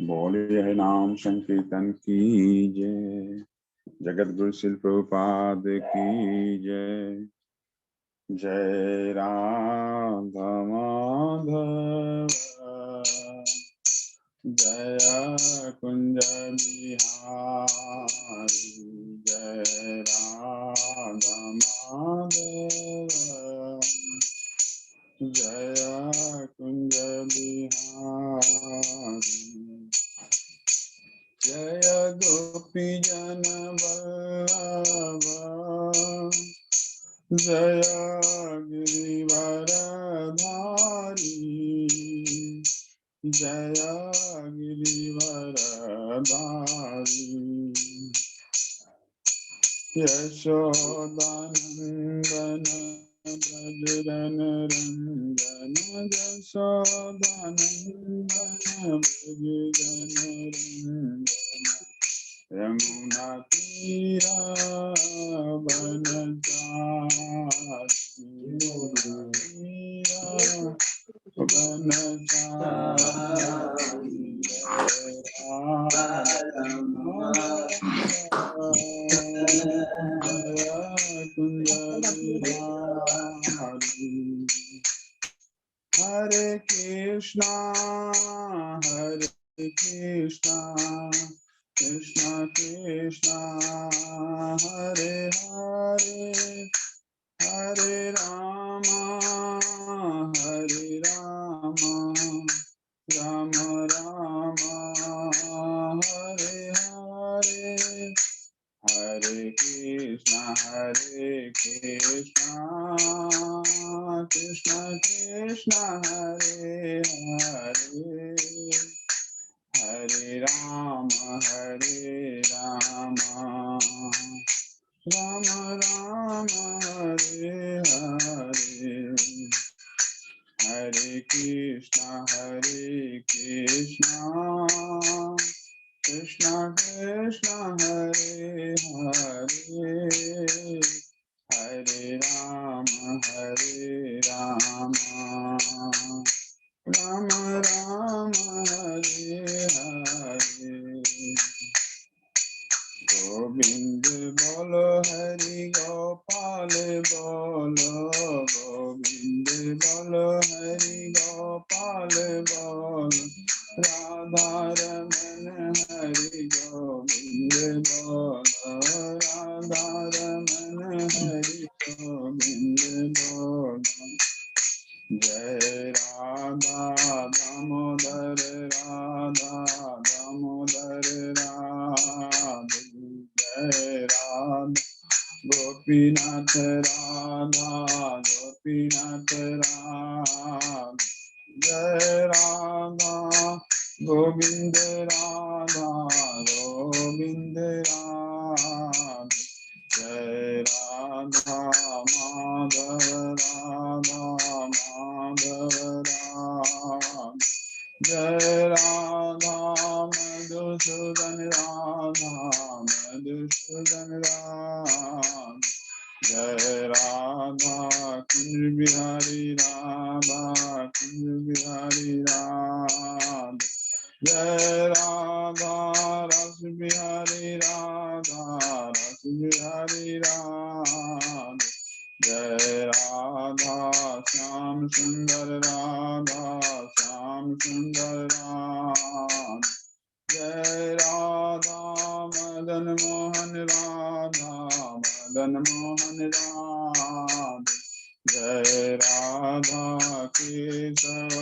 बोलिए है नाम संकीर्तन की जय। जगत गुरु शिल प्रभुपाद की जय। जय राधा माधव जय कुंज बिहारी। जय राधा माधव जय कुंज बिहारी। जय गोपी जन वल्लभ जय गिरिवरधारी। जय गिरिवरधारी। यशोदानंदन ब्रजरन रंजन यशोदानंदन ब्रजरन रंजन यमुना तीरा वनचारी। हरे कृष्णा कृष्णा कृष्णा हरे हरे हरे रामा राम रामा हरे हरे हरे कृष्णा कृष्णा कृष्णा हरे हरे हरे राम राम राम हरे हरे हरे कृष्णा कृष्णा कृष्णा हरे हरे हरे राम राम राम हरे हरे। गोविंद बोलो हरि गोपाल बोलो गोविंद बोलो हरि गोपाल बोलो राधा रमन हरि गोविंद बोलो राधा रमन हरि गोविंद बोलो। जय राधा दामोदर राधे जय राधा गोपीनाथ गोपीनाथ राधे जय राधा गोविंद गोविंद राधे जय राधा माधव राधे जय राधा मधुसूदन मधुसूदन राधे जय राधा कुंज बिहारी राधे जय राधा रस बिहारी राधे जय राधा श्याम सुंदर राधे जय राधा मदन मोहन राधे जय राधा केशव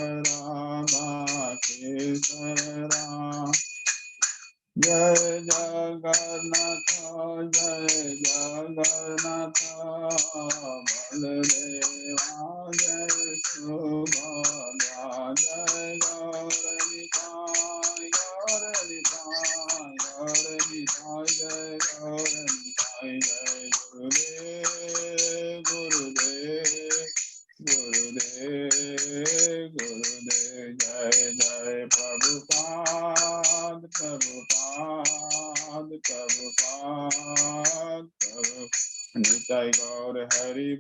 जय जगन्नाथ बलदेवा जय सुभद्रा जय गौरनिताय जय गौरनिताय जय गुरुदेव जय जय प्रभुपाद निताय गौर हरि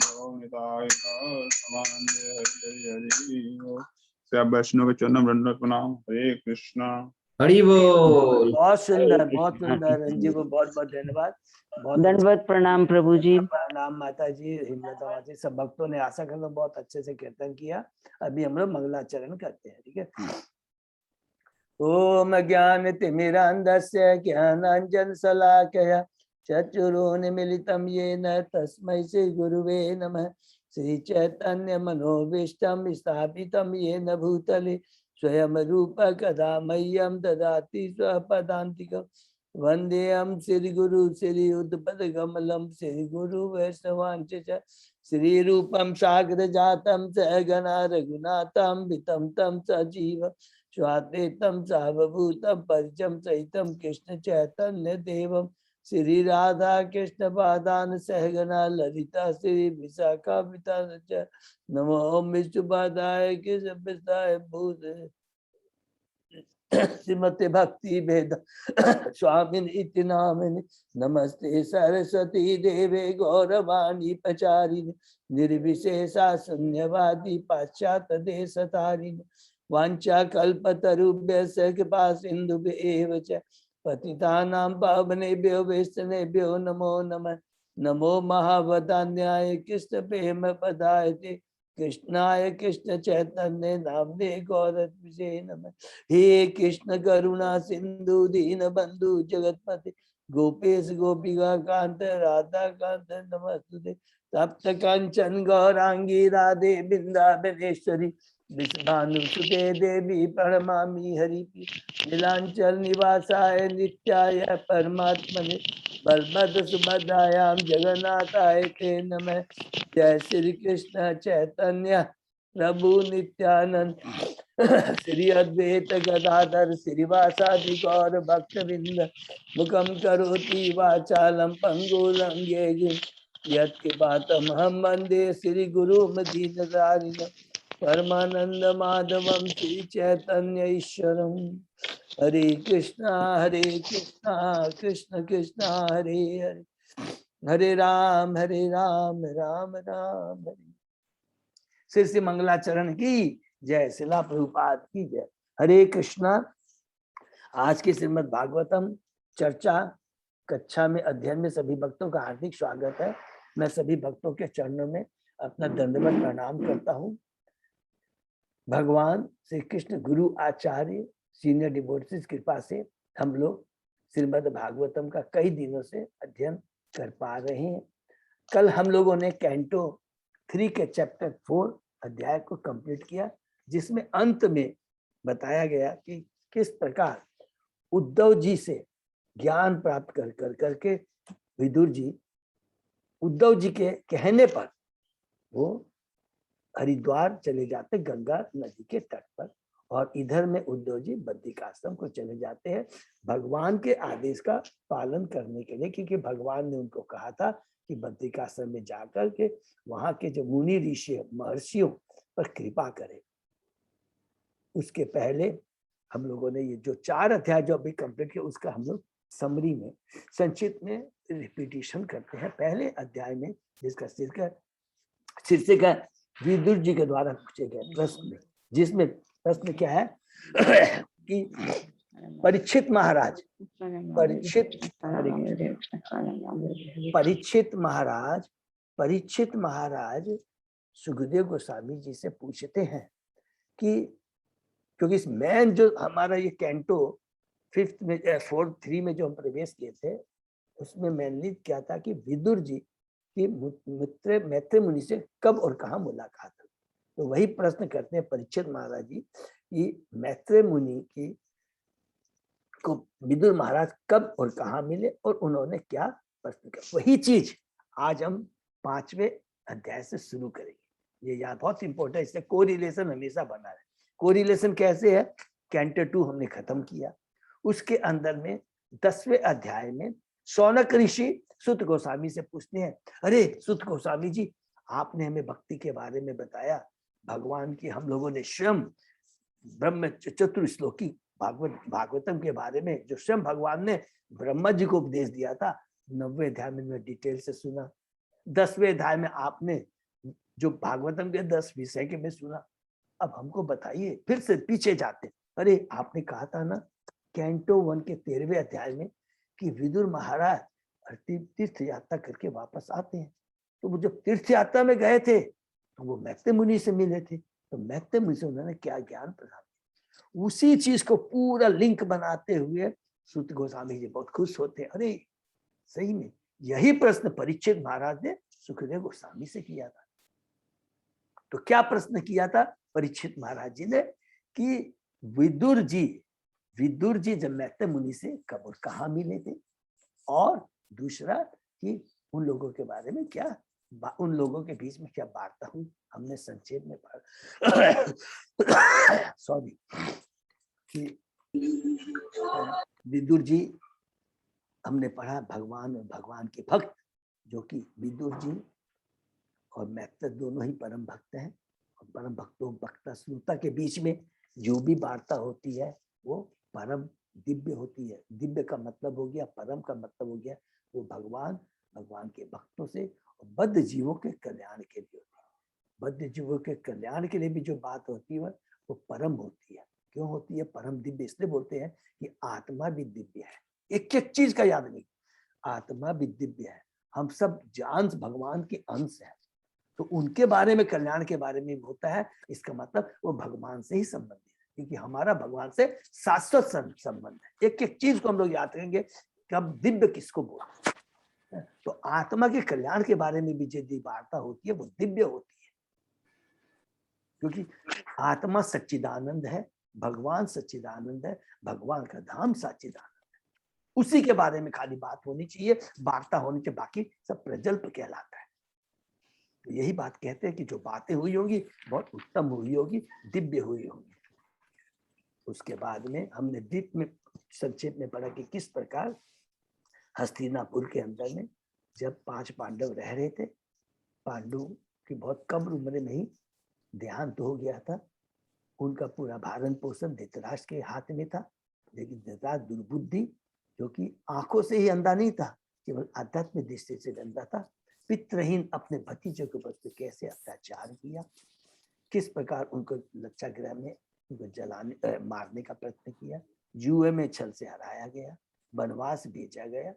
बोल निताय गौर नमामि हरि हरि बोल। सब वैष्णव के चरणों में दंडवत प्रणाम। हरे कृष्णा। हरि बोल। बहुत सुंदर, हरे बहुत कृष्णा। सुंदर। रंजी को बहुत बहुत धन्यवाद। बहुत दंडवत प्रणाम प्रभु जी। प्रणाम माता जी, हिम्मता माता जी, सब भक्तों ने आशा करना बहुत अच्छे से कीर्तन किया। अभी हम लोग मंगलाचरण करते हैं, ठीक है। ओम ज्ञान तिमिरांधस्य ज्ञानांजन शलाकया चक्षुरुन्मीलितं येन तस्मै श्री गुरुवे नमः। श्री चैतन्य मनोभीष्टं स्थापितं येन भूतले स्वयं रूप कदा मह्यं ददाति स्वपदान्तिकं। वन्देऽहं श्री गुरु श्री उद्पदकमलं श्री गुरु वैष्णवांच च श्री रूपं साग्र जातं सहगना रघुनाथं वितं तं सजीव स्वाद्वैतं सावभूतं परिचं सहितं कृष्ण चैतन्य देवं श्री राधा कृष्ण पादान सहगना ललिता श्री विशाखान्विता च नमो विष्णुपादाय कृष्णपृष्ठाय भूत श्रीमते भक्ति वेद स्वामिन इति नामिने नमस्ते सरस्वती देवे गौरवाणी प्रचारिणे निर्विशेषा शून्यवादी पाश्चात्य देशतारिणे वाञ्छा कल्पतरुभ्यश्च कृपा सिन्धुभ्येव च पतितानां पावनेभ्यो वैष्णवेभ्यो नमो नमः। नमो महावदान्याय कृष्ण प्रेम पदाय कृष्णाय कृष्ण चैतन्य नामने गौरत्विषे नमः। हे कृष्ण करुणा सिंधु दीन बंधु जगतपति गोपेश गोपिका कांत राधा कांत नमस्तुते। तप्त कंचन गौरांगी राधे वृंदावनेश्वरी विष्णुसुते देवी प्रणमामि हरिप्रिय। नीलांचल निवासाय नित्याय परमात्मने बलभद्र सुभद्रायां जगन्नाथाय ते नमः। जय श्री कृष्ण चैतन्य प्रभु नित्यानंद श्री अद्वैत गदाधर श्रीवासादि गौर भक्तवृंद मुखम करोति वाचालम पंगुलंघे यत्कृपातमहं वन्दे श्री गुरुं दीनतारिणं परमानंद माधवम श्री चैतन्य ईश्वरम। हरे कृष्णा कृष्ण कृष्णा हरे हरे हरे राम राम राम हरे। श्री श्री मंगलाचरण की जय। शिला प्रभुपाद की जय। हरे कृष्णा। आज की श्रीमद् भागवतम चर्चा कक्षा में अध्ययन में सभी भक्तों का हार्दिक स्वागत है। मैं सभी भक्तों के चरणों में अपना दंडवत प्रणाम करता हूँ। भगवान श्री कृष्ण गुरु आचार्य सीनियर डिवोटीज कृपा से हम लोग श्रीमद् भागवतम का कई दिनों से अध्ययन कर पा रहे हैं। कल हम लोगों ने कैंटो 3 के चैप्टर 4 अध्याय को कंप्लीट किया, जिसमें अंत में बताया गया कि किस प्रकार उद्धव जी से ज्ञान प्राप्त कर करके विदुर जी उद्धव जी के कहने पर वो हरिद्वार चले जाते गंगा नदी के तट पर, और इधर में उद्धव जी बद्रिकाश्रम को चले जाते हैं भगवान के आदेश का पालन करने के लिए, क्योंकि भगवान ने उनको कहा था कि बद्रिकाश्रम में जाकर के वहां के जो मुनि ऋषि महर्षियों पर कृपा करें। उसके पहले हम लोगों ने ये जो 4 अध्याय जो अभी कंप्लीट किया उसका हम लोग समरी में संक्षिप्त में रिपीटिशन करते हैं। पहले अध्याय में जिसका शीर्षक है विदुर जी के द्वारा पूछे गए प्रश्न, जिसमें प्रश्न क्या है कि परीक्षित महाराज सुखदेव गोस्वामी जी से पूछते हैं कि क्योंकि इस मैन जो हमारा ये कैंटो 3 में जो हम प्रवेश किए थे उसमें मैंने क्या था कि विदुर जी की मैत्री मुनि से कब और कहाँ मुलाकात हुई। तो वही प्रश्न करते हैं परीक्षित महाराज जी कि मैत्री मुनि की को विदुर महाराज कब और कहाँ मिले और उन्होंने क्या प्रश्न किया। वही चीज आज हम 5वें अध्याय से शुरू करेंगे। ये याद बहुत इंपॉर्टेंट है, इससे कोरिलेशन हमेशा बना रहे। कोरिलेशन कैसे है? कैंटो 2 हमने खत्म किया, उसके अंदर में 10वें अध्याय में शौनक ऋषि सुत गोस्वामी से पूछते हैं, अरे सुत गोस्वामी जी, आपने हमें भक्ति के बारे में बताया, भगवान की हम लोगों ने स्वयं ब्रह्म चतुर्श्लोकी भागवतम के बारे में जो स्वयं भगवान ने ब्रह्मा जी को उपदेश दिया था 9वें अध्याय में मैं डिटेल से सुना। 10वें अध्याय में आपने जो भागवतम के 10 विषय के में सुना, अब हमको बताइए, फिर से पीछे जाते। अरे आपने कहा था ना कैंटो 1 के 13वें अध्याय में कि विदुर महाराज तीर्थ यात्रा करके वापस आते हैं। तो वो जब तीर्थ यात्रा में गए थे तो वो मैत्रेय मुनि से मिले थे, तो मैत्रेय मुनि से उन्होंने क्या ज्ञान प्रदान किया, उसी चीज को पूरा लिंक बनाते हुए सूत गोस्वामी जी बहुत खुश होते हैं। अरे सही में यही प्रश्न परीक्षित महाराज ने सुखदेव गोस्वामी से किया था। तो क्या प्रश्न किया था परीक्षित महाराज जी ने कि विदुर जी जब मैत्रेय मुनि से कब और कहाँ मिले थे, और दूसरा कि उन लोगों के बारे में क्या, उन लोगों के बीच में क्या वार्ता हुई। हमने संक्षेप में पढ़ा सॉरी कि विदुर जी हमने पढ़ा भगवान और भगवान के भक्त, जो कि विदुर जी और मैत्रेय दोनों ही परम भक्त हैं। और परम भक्तों भक्ता श्रोता के बीच में जो भी वार्ता होती है वो परम दिव्य होती है। दिव्य का मतलब हो गया, परम का मतलब हो गया वो भगवान के भक्तों से और बद्ध जीवों के कल्याण के लिए होती है। बद्ध जीवों के कल्याण के लिए भी जो बात होती है वो परम होती है। क्यों होती है परम दिव्य? इसलिए बोलते हैं कि आत्मा भी दिव्य है। एक एक चीज का याद नहीं, आत्मा भी दिव्य है। हम सब जांच भगवान के अंश हैं, तो उनके बारे में कल्याण के बारे में होता है। इसका मतलब वो भगवान से ही संबंधित है, क्योंकि हमारा भगवान से शाश्वत संबंध है। एक एक चीज को हम लोग याद करेंगे कब दिव्य किसको बोलते हैं। तो आत्मा के कल्याण के बारे में भी जो वार्ता होती है वो दिव्य होती है, क्योंकि आत्मा सच्चिदानंद है, भगवान सच्चिदानंद है, भगवान का धाम सच्चिदानंद है। उसी के बारे में खाली बात होनी चाहिए, वार्ता होनी चाहिए, बाकी सब प्रजल्प कहलाता है। तो यही बात कहते हैं कि जो बातें हुई होंगी बहुत उत्तम हुई होगी, दिव्य हुई होगी। उसके बाद में हमने दीप में संक्षेप में पढ़ा कि किस प्रकार हस्तिनापुर के अंदर में जब 5 पांडव रह रहे थे, पांडु की बहुत कम उम्र में ही देहांत हो गया था। उनका पूरा भारण पोषण धृतराष्ट्र के हाथ में था, लेकिन धृतराष्ट्र दुर्बुद्धि, जो कि आंखों से ही अंधा नहीं था, केवल आध्यात्मिक दृष्टि से अंधा था, पितृहीन अपने भतीजे के ऊपर कैसे अत्याचार किया, किस प्रकार उनको लक्षागृह में उनको जलाने मारने का प्रयत्न किया, जुए में छल से हराया गया, वनवास भेजा गया।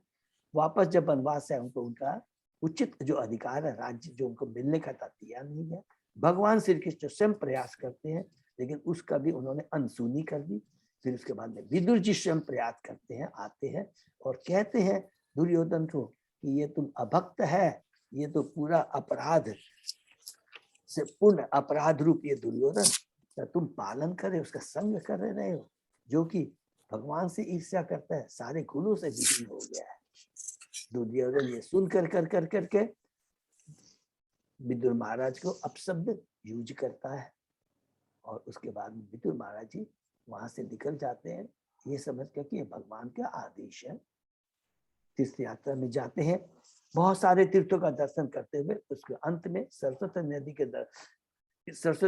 वापस जब वनवास से उनको उनका उचित जो अधिकार है, राज्य जो उनको मिलने का था, दिया नहीं गया। भगवान श्री कृष्ण स्वयं प्रयास करते हैं, लेकिन उसका भी उन्होंने अनसुनी कर दी। फिर उसके बाद में विदुर जी स्वयं प्रयास करते हैं, आते हैं और कहते हैं दुर्योधन को कि ये तुम अभक्त है, ये तो पूरा अपराध से पूर्ण अपराध रूप ये दुर्योधन, तो तुम पालन करे, उसका संग कर रहे हो, जो कि भगवान से ईर्ष्या करता है, सारे गुणों से विहीन हो गया है। दुर्योधन ये सुन कर करके विदुर महाराज को अपशब्द यूज करता है, और उसके बाद विदुर महाराज जी वहां से निकल जाते हैं, ये समझ कर कि भगवान का आदेश है। तीर्थ यात्रा में जाते हैं, बहुत सारे तीर्थों का दर्शन करते हुए उसके अंत में सरस्वती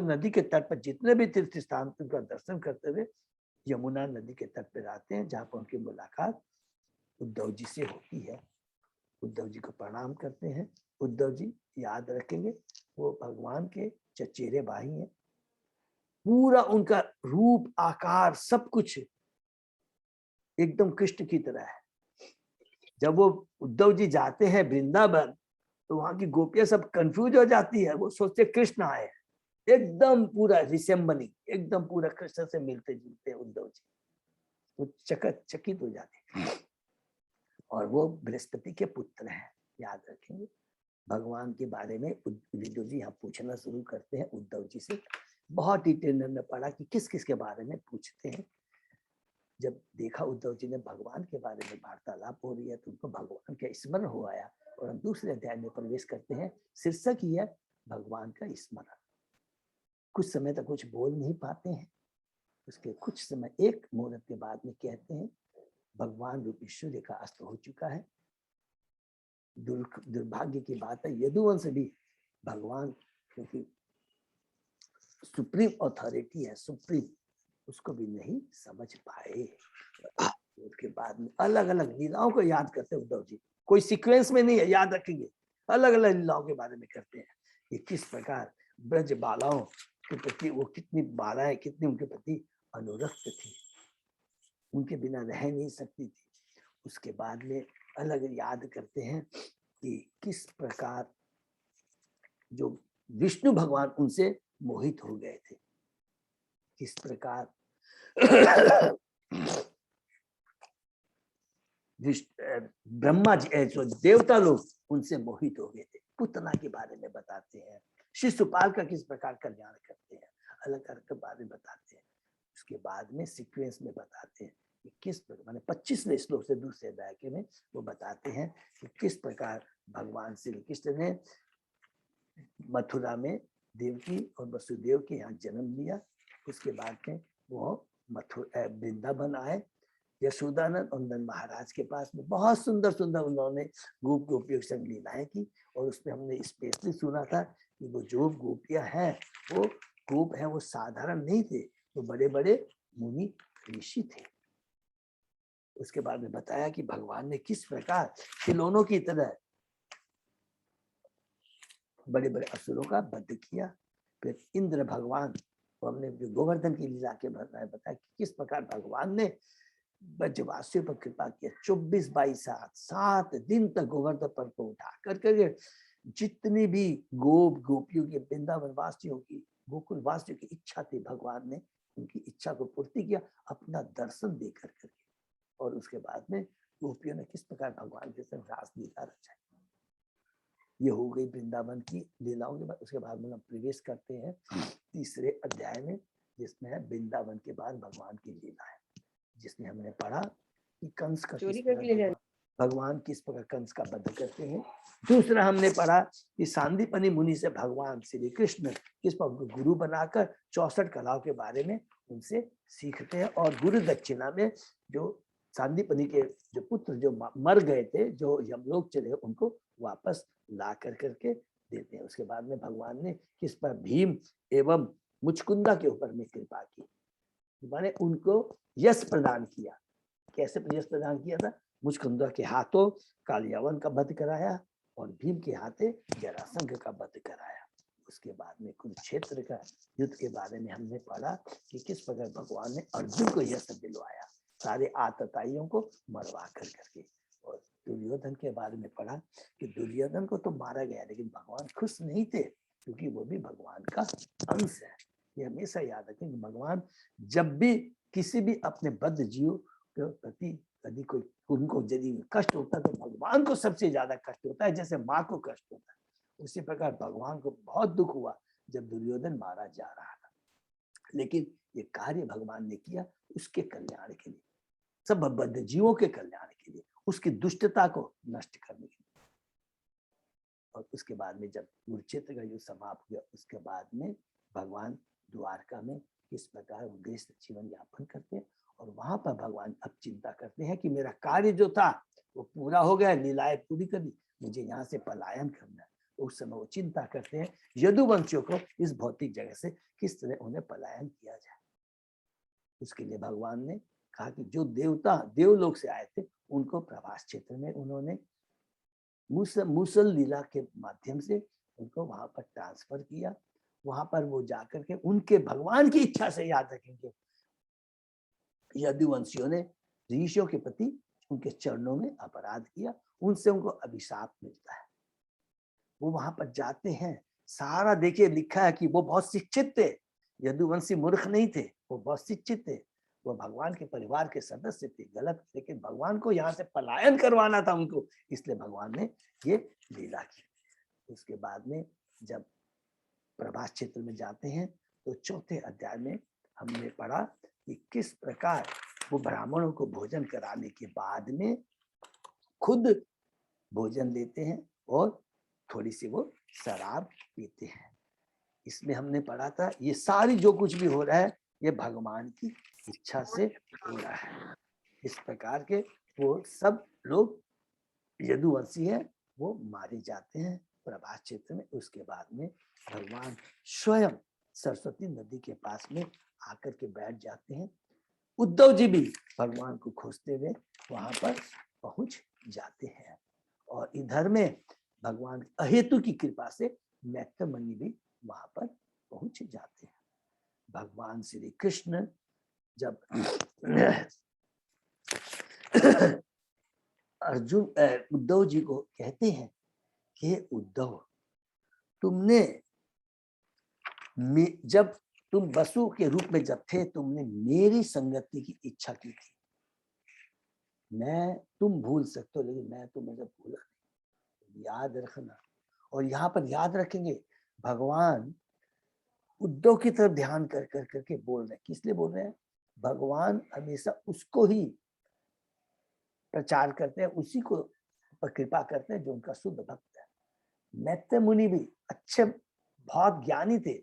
नदी के तट पर जितने भी तीर्थ स्थान का दर्शन करते हुए यमुना नदी के तट पर आते हैं, जहाँ पर उनकी मुलाकात उद्धव जी से होती है। उद्धव जी को प्रणाम करते हैं। उद्धव जी याद रखेंगे वो भगवान के चचेरे भाई हैं, पूरा उनका रूप आकार सब कुछ एकदम कृष्ण की तरह है। जब वो उद्धव जी जाते हैं वृंदावन, तो वहां की गोपियां सब कंफ्यूज हो जाती है, वो सोचते कृष्ण आए, एकदम पूरा रिसेम्बलिंग, एकदम पूरा कृष्ण से मिलते जुलते उद्धव जी, वो चकित हो जाते हैं। और वो बृहस्पति के पुत्र हैं, याद रखेंगे। भगवान के बारे में विदुर जी यहाँ पूछना शुरू करते हैं उद्धव जी से। बहुत डिटेल में पढ़ा कि किस किस के बारे में पूछते हैं। जब देखा उद्धव जी ने भगवान के बारे में वार्तालाप हो रही है, तो उनको भगवान का स्मरण हो आया, और हम दूसरे अध्याय में प्रवेश करते हैं। शीर्षक ही है भगवान का स्मरण। कुछ समय तक कुछ बोल नहीं पाते हैं, उसके कुछ समय एक मुहूर्त के बाद में कहते हैं भगवान रूपी सूर्य का अस्त हो चुका है। दुर्भाग्य की बात है, यदुवंश भी भगवान, क्योंकि सुप्रीम अथॉरिटी है, सुप्रीम, उसको भी नहीं समझ पाए। उसके बाद में अलग अलग लीलाओं को याद करते उद्धव जी, कोई सीक्वेंस में नहीं है, याद रखेंगे, अलग अलग लीलाओं के बारे में करते हैं कि किस प्रकार ब्रज बालाओं के प्रति वो कितनी बालाएं कितनी उनके प्रति अनुरक्त थी, उनके बिना रह नहीं सकती थी। उसके बाद में अलग याद करते हैं कि किस प्रकार जो विष्णु भगवान उनसे मोहित हो गए थे, किस प्रकार ब्रह्मा जी जो देवता लोग उनसे मोहित हो गए थे। पुतना के बारे में बताते हैं, शिशुपाल का किस प्रकार कल्याण करते हैं, अलग अलग के बारे में बताते हैं। उसके बाद में सीक्वेंस में बताते हैं कि किस प्रकार, माने 25वें श्लोक से दूसरे अध्याय के में वो बताते हैं कि किस प्रकार भगवान श्री कृष्ण ने मथुरा में देवकी और वसुदेव के यहाँ जन्म लिया। उसके बाद में वो मथुरा वृंदावन आए, यशोदानंद और नंद महाराज के पास में बहुत सुंदर सुंदर उन्होंने गोप गोपियों के संग लीलाएं की। और उसमें हमने स्पेशली सुना था कि वो जो गोपियां हैं वो गोप हैं, वो साधारण नहीं थे, वो बड़े बड़े मुनि ऋषि थे। उसके बाद में बताया कि भगवान ने किस प्रकार खिलौनों की तरह बड़े बड़े असुरों का वध किया। फिर इंद्र भगवान, तो हमने गोवर्धन की लीला के बताया कि किस प्रकार भगवान ने ब्रजवासियों पर कृपा किया। 24/7 दिन तक गोवर्धन पर्वत को उठा करके जितनी भी गोपियों के, वृंदावन वासियों की, गोकुल वासियों की इच्छा थी, भगवान ने उनकी इच्छा को पूर्ति किया अपना दर्शन दे करके। और उसके बाद में गोपियों ने किस प्रकार भगवान के संग रास लीला रचाई। ये हो गई वृंदावन की लीलाओं के बाद। उसके बाद में हम प्रवेश करते हैं तीसरे अध्याय में, जिसमें है वृंदावन के बाद भगवान की लीला है, जिसमें हमने पढ़ा कि कंस का भगवान किस प्रकार कंस का वध करते हैं। दूसरा हमने पढ़ा कि सांदीपनि मुनि से भगवान श्री कृष्ण किस प्रकार गुरु बनाकर 64 कलाओं के बारे में उनसे सीखते हैं। और गुरु दक्षिणा में जो सांदीपनि के जो पुत्र जो मर गए थे, जो यमलोक चले, उनको वापस ला कर करके देते हैं। उसके बाद में भगवान ने किस पर भीम एवं मुचकुंदा के ऊपर में कृपा की, माने उनको यश प्रदान किया। कैसे यश प्रदान किया था? मुचकुंदा के हाथों कालियावन का वध कराया और भीम के हाथे जरासंध का वध कराया। उसके बाद में कुरुक्षेत्र का युद्ध के बारे में हमने पढ़ा कि किस प्रकार भगवान ने अर्जुन को यश दिलवाया, सारे आतताइयों को मरवा कर करके। और दुर्योधन के बारे में पढ़ा कि दुर्योधन को तो मारा गया, लेकिन भगवान खुश नहीं थे, क्योंकि वो भी भगवान का अंश है। ये हमेशा याद रखें कि भगवान जब भी किसी भी अपने बद्ध जीव के प्रति यदि कोई उनको यदि कष्ट होता है तो भगवान को सबसे ज्यादा कष्ट होता है, जैसे माँ को कष्ट होता है। उसी प्रकार भगवान को बहुत दुख हुआ जब दुर्योधन मारा जा रहा था, लेकिन ये कार्य भगवान ने किया उसके कल्याण के लिए, सब बद्ध जीवों के कल्याण के लिए, उसकी दुष्टता को नष्ट करने के लिए। और उसके बाद में जब कुरुक्षेत्र का युद्ध समाप्त हुआ, उसके बाद में भगवान द्वारका में किस प्रकार उद्देश्य जीवन यापन करते हैं। और वहां पर भगवान अब चिंता करते हैं कि मेरा कार्य जो था वो पूरा हो गया, लीलाएं पूरी कर दी, मुझे यहाँ से पलायन करना है। तो उस समय वो चिंता करते हैं यदुवंशियों को इस भौतिक जगह से किस तरह उन्हें पलायन किया जाए। उसके लिए भगवान ने कहा कि जो देवता देवलोक से आए थे उनको प्रभास क्षेत्र में उन्होंने मूसल लीला के माध्यम से उनको वहां पर ट्रांसफर किया। वहां पर वो जाकर के उनके भगवान की इच्छा से, याद रखेंगे, यदुवंशियों ने ऋषियों के प्रति उनके चरणों में अपराध किया, उनसे उनको अभिशाप मिलता है। वो वहां पर जाते हैं, सारा देखिए लिखा है कि वो बहुत शिक्षित थे, यदुवंशी मूर्ख नहीं थे, वो बहुत शिक्षित थे, वो भगवान के परिवार के सदस्य थे, गलत, लेकिन भगवान को यहाँ से पलायन करवाना था उनको, इसलिए भगवान ने ये लीला की। उसके बाद में जब प्रभास क्षेत्र में जाते हैं तो चौथे अध्याय में हमने पढ़ा कि किस प्रकार वो ब्राह्मणों को भोजन कराने के बाद में खुद भोजन लेते हैं और थोड़ी सी वो शराब पीते हैं। इसमें हमने पढ़ा था ये सारी जो कुछ भी हो रहा है ये भगवान की इच्छा से हो रहा है। इस प्रकार के वो सब लोग यदुवंशी है वो मारे जाते हैं प्रभास क्षेत्र में। उसके बाद में भगवान स्वयं सरस्वती नदी के पास में आकर के बैठ जाते हैं। उद्धव जी भी भगवान को खोजते हुए वहां पर पहुंच जाते हैं। और इधर में भगवान अहेतु की कृपा से मैत्र मुनि भी वहां पर पहुंच जाते हैं। भगवान श्री कृष्ण जब अर्जुन उद्धव जी को कहते हैं कि उद्धव, तुमने जब तुम वसु के रूप में जब थे, तुमने मेरी संगति की इच्छा की थी। तुम भूल सकते हो, लेकिन मैं तुम्हें जब भूला नहीं, याद रखना। और यहाँ पर याद रखेंगे, भगवान उद्धव की तरफ ध्यान कर कर करके बोल रहे हैं। किस लिए बोल रहे हैं? भगवान हमेशा उसको ही प्रचार करते हैं, उसी को पर कृपा करते हैं जो उनका शुद्ध भक्त है। मैत्र मुनि भी अच्छे, बहुत ज्ञानी थे,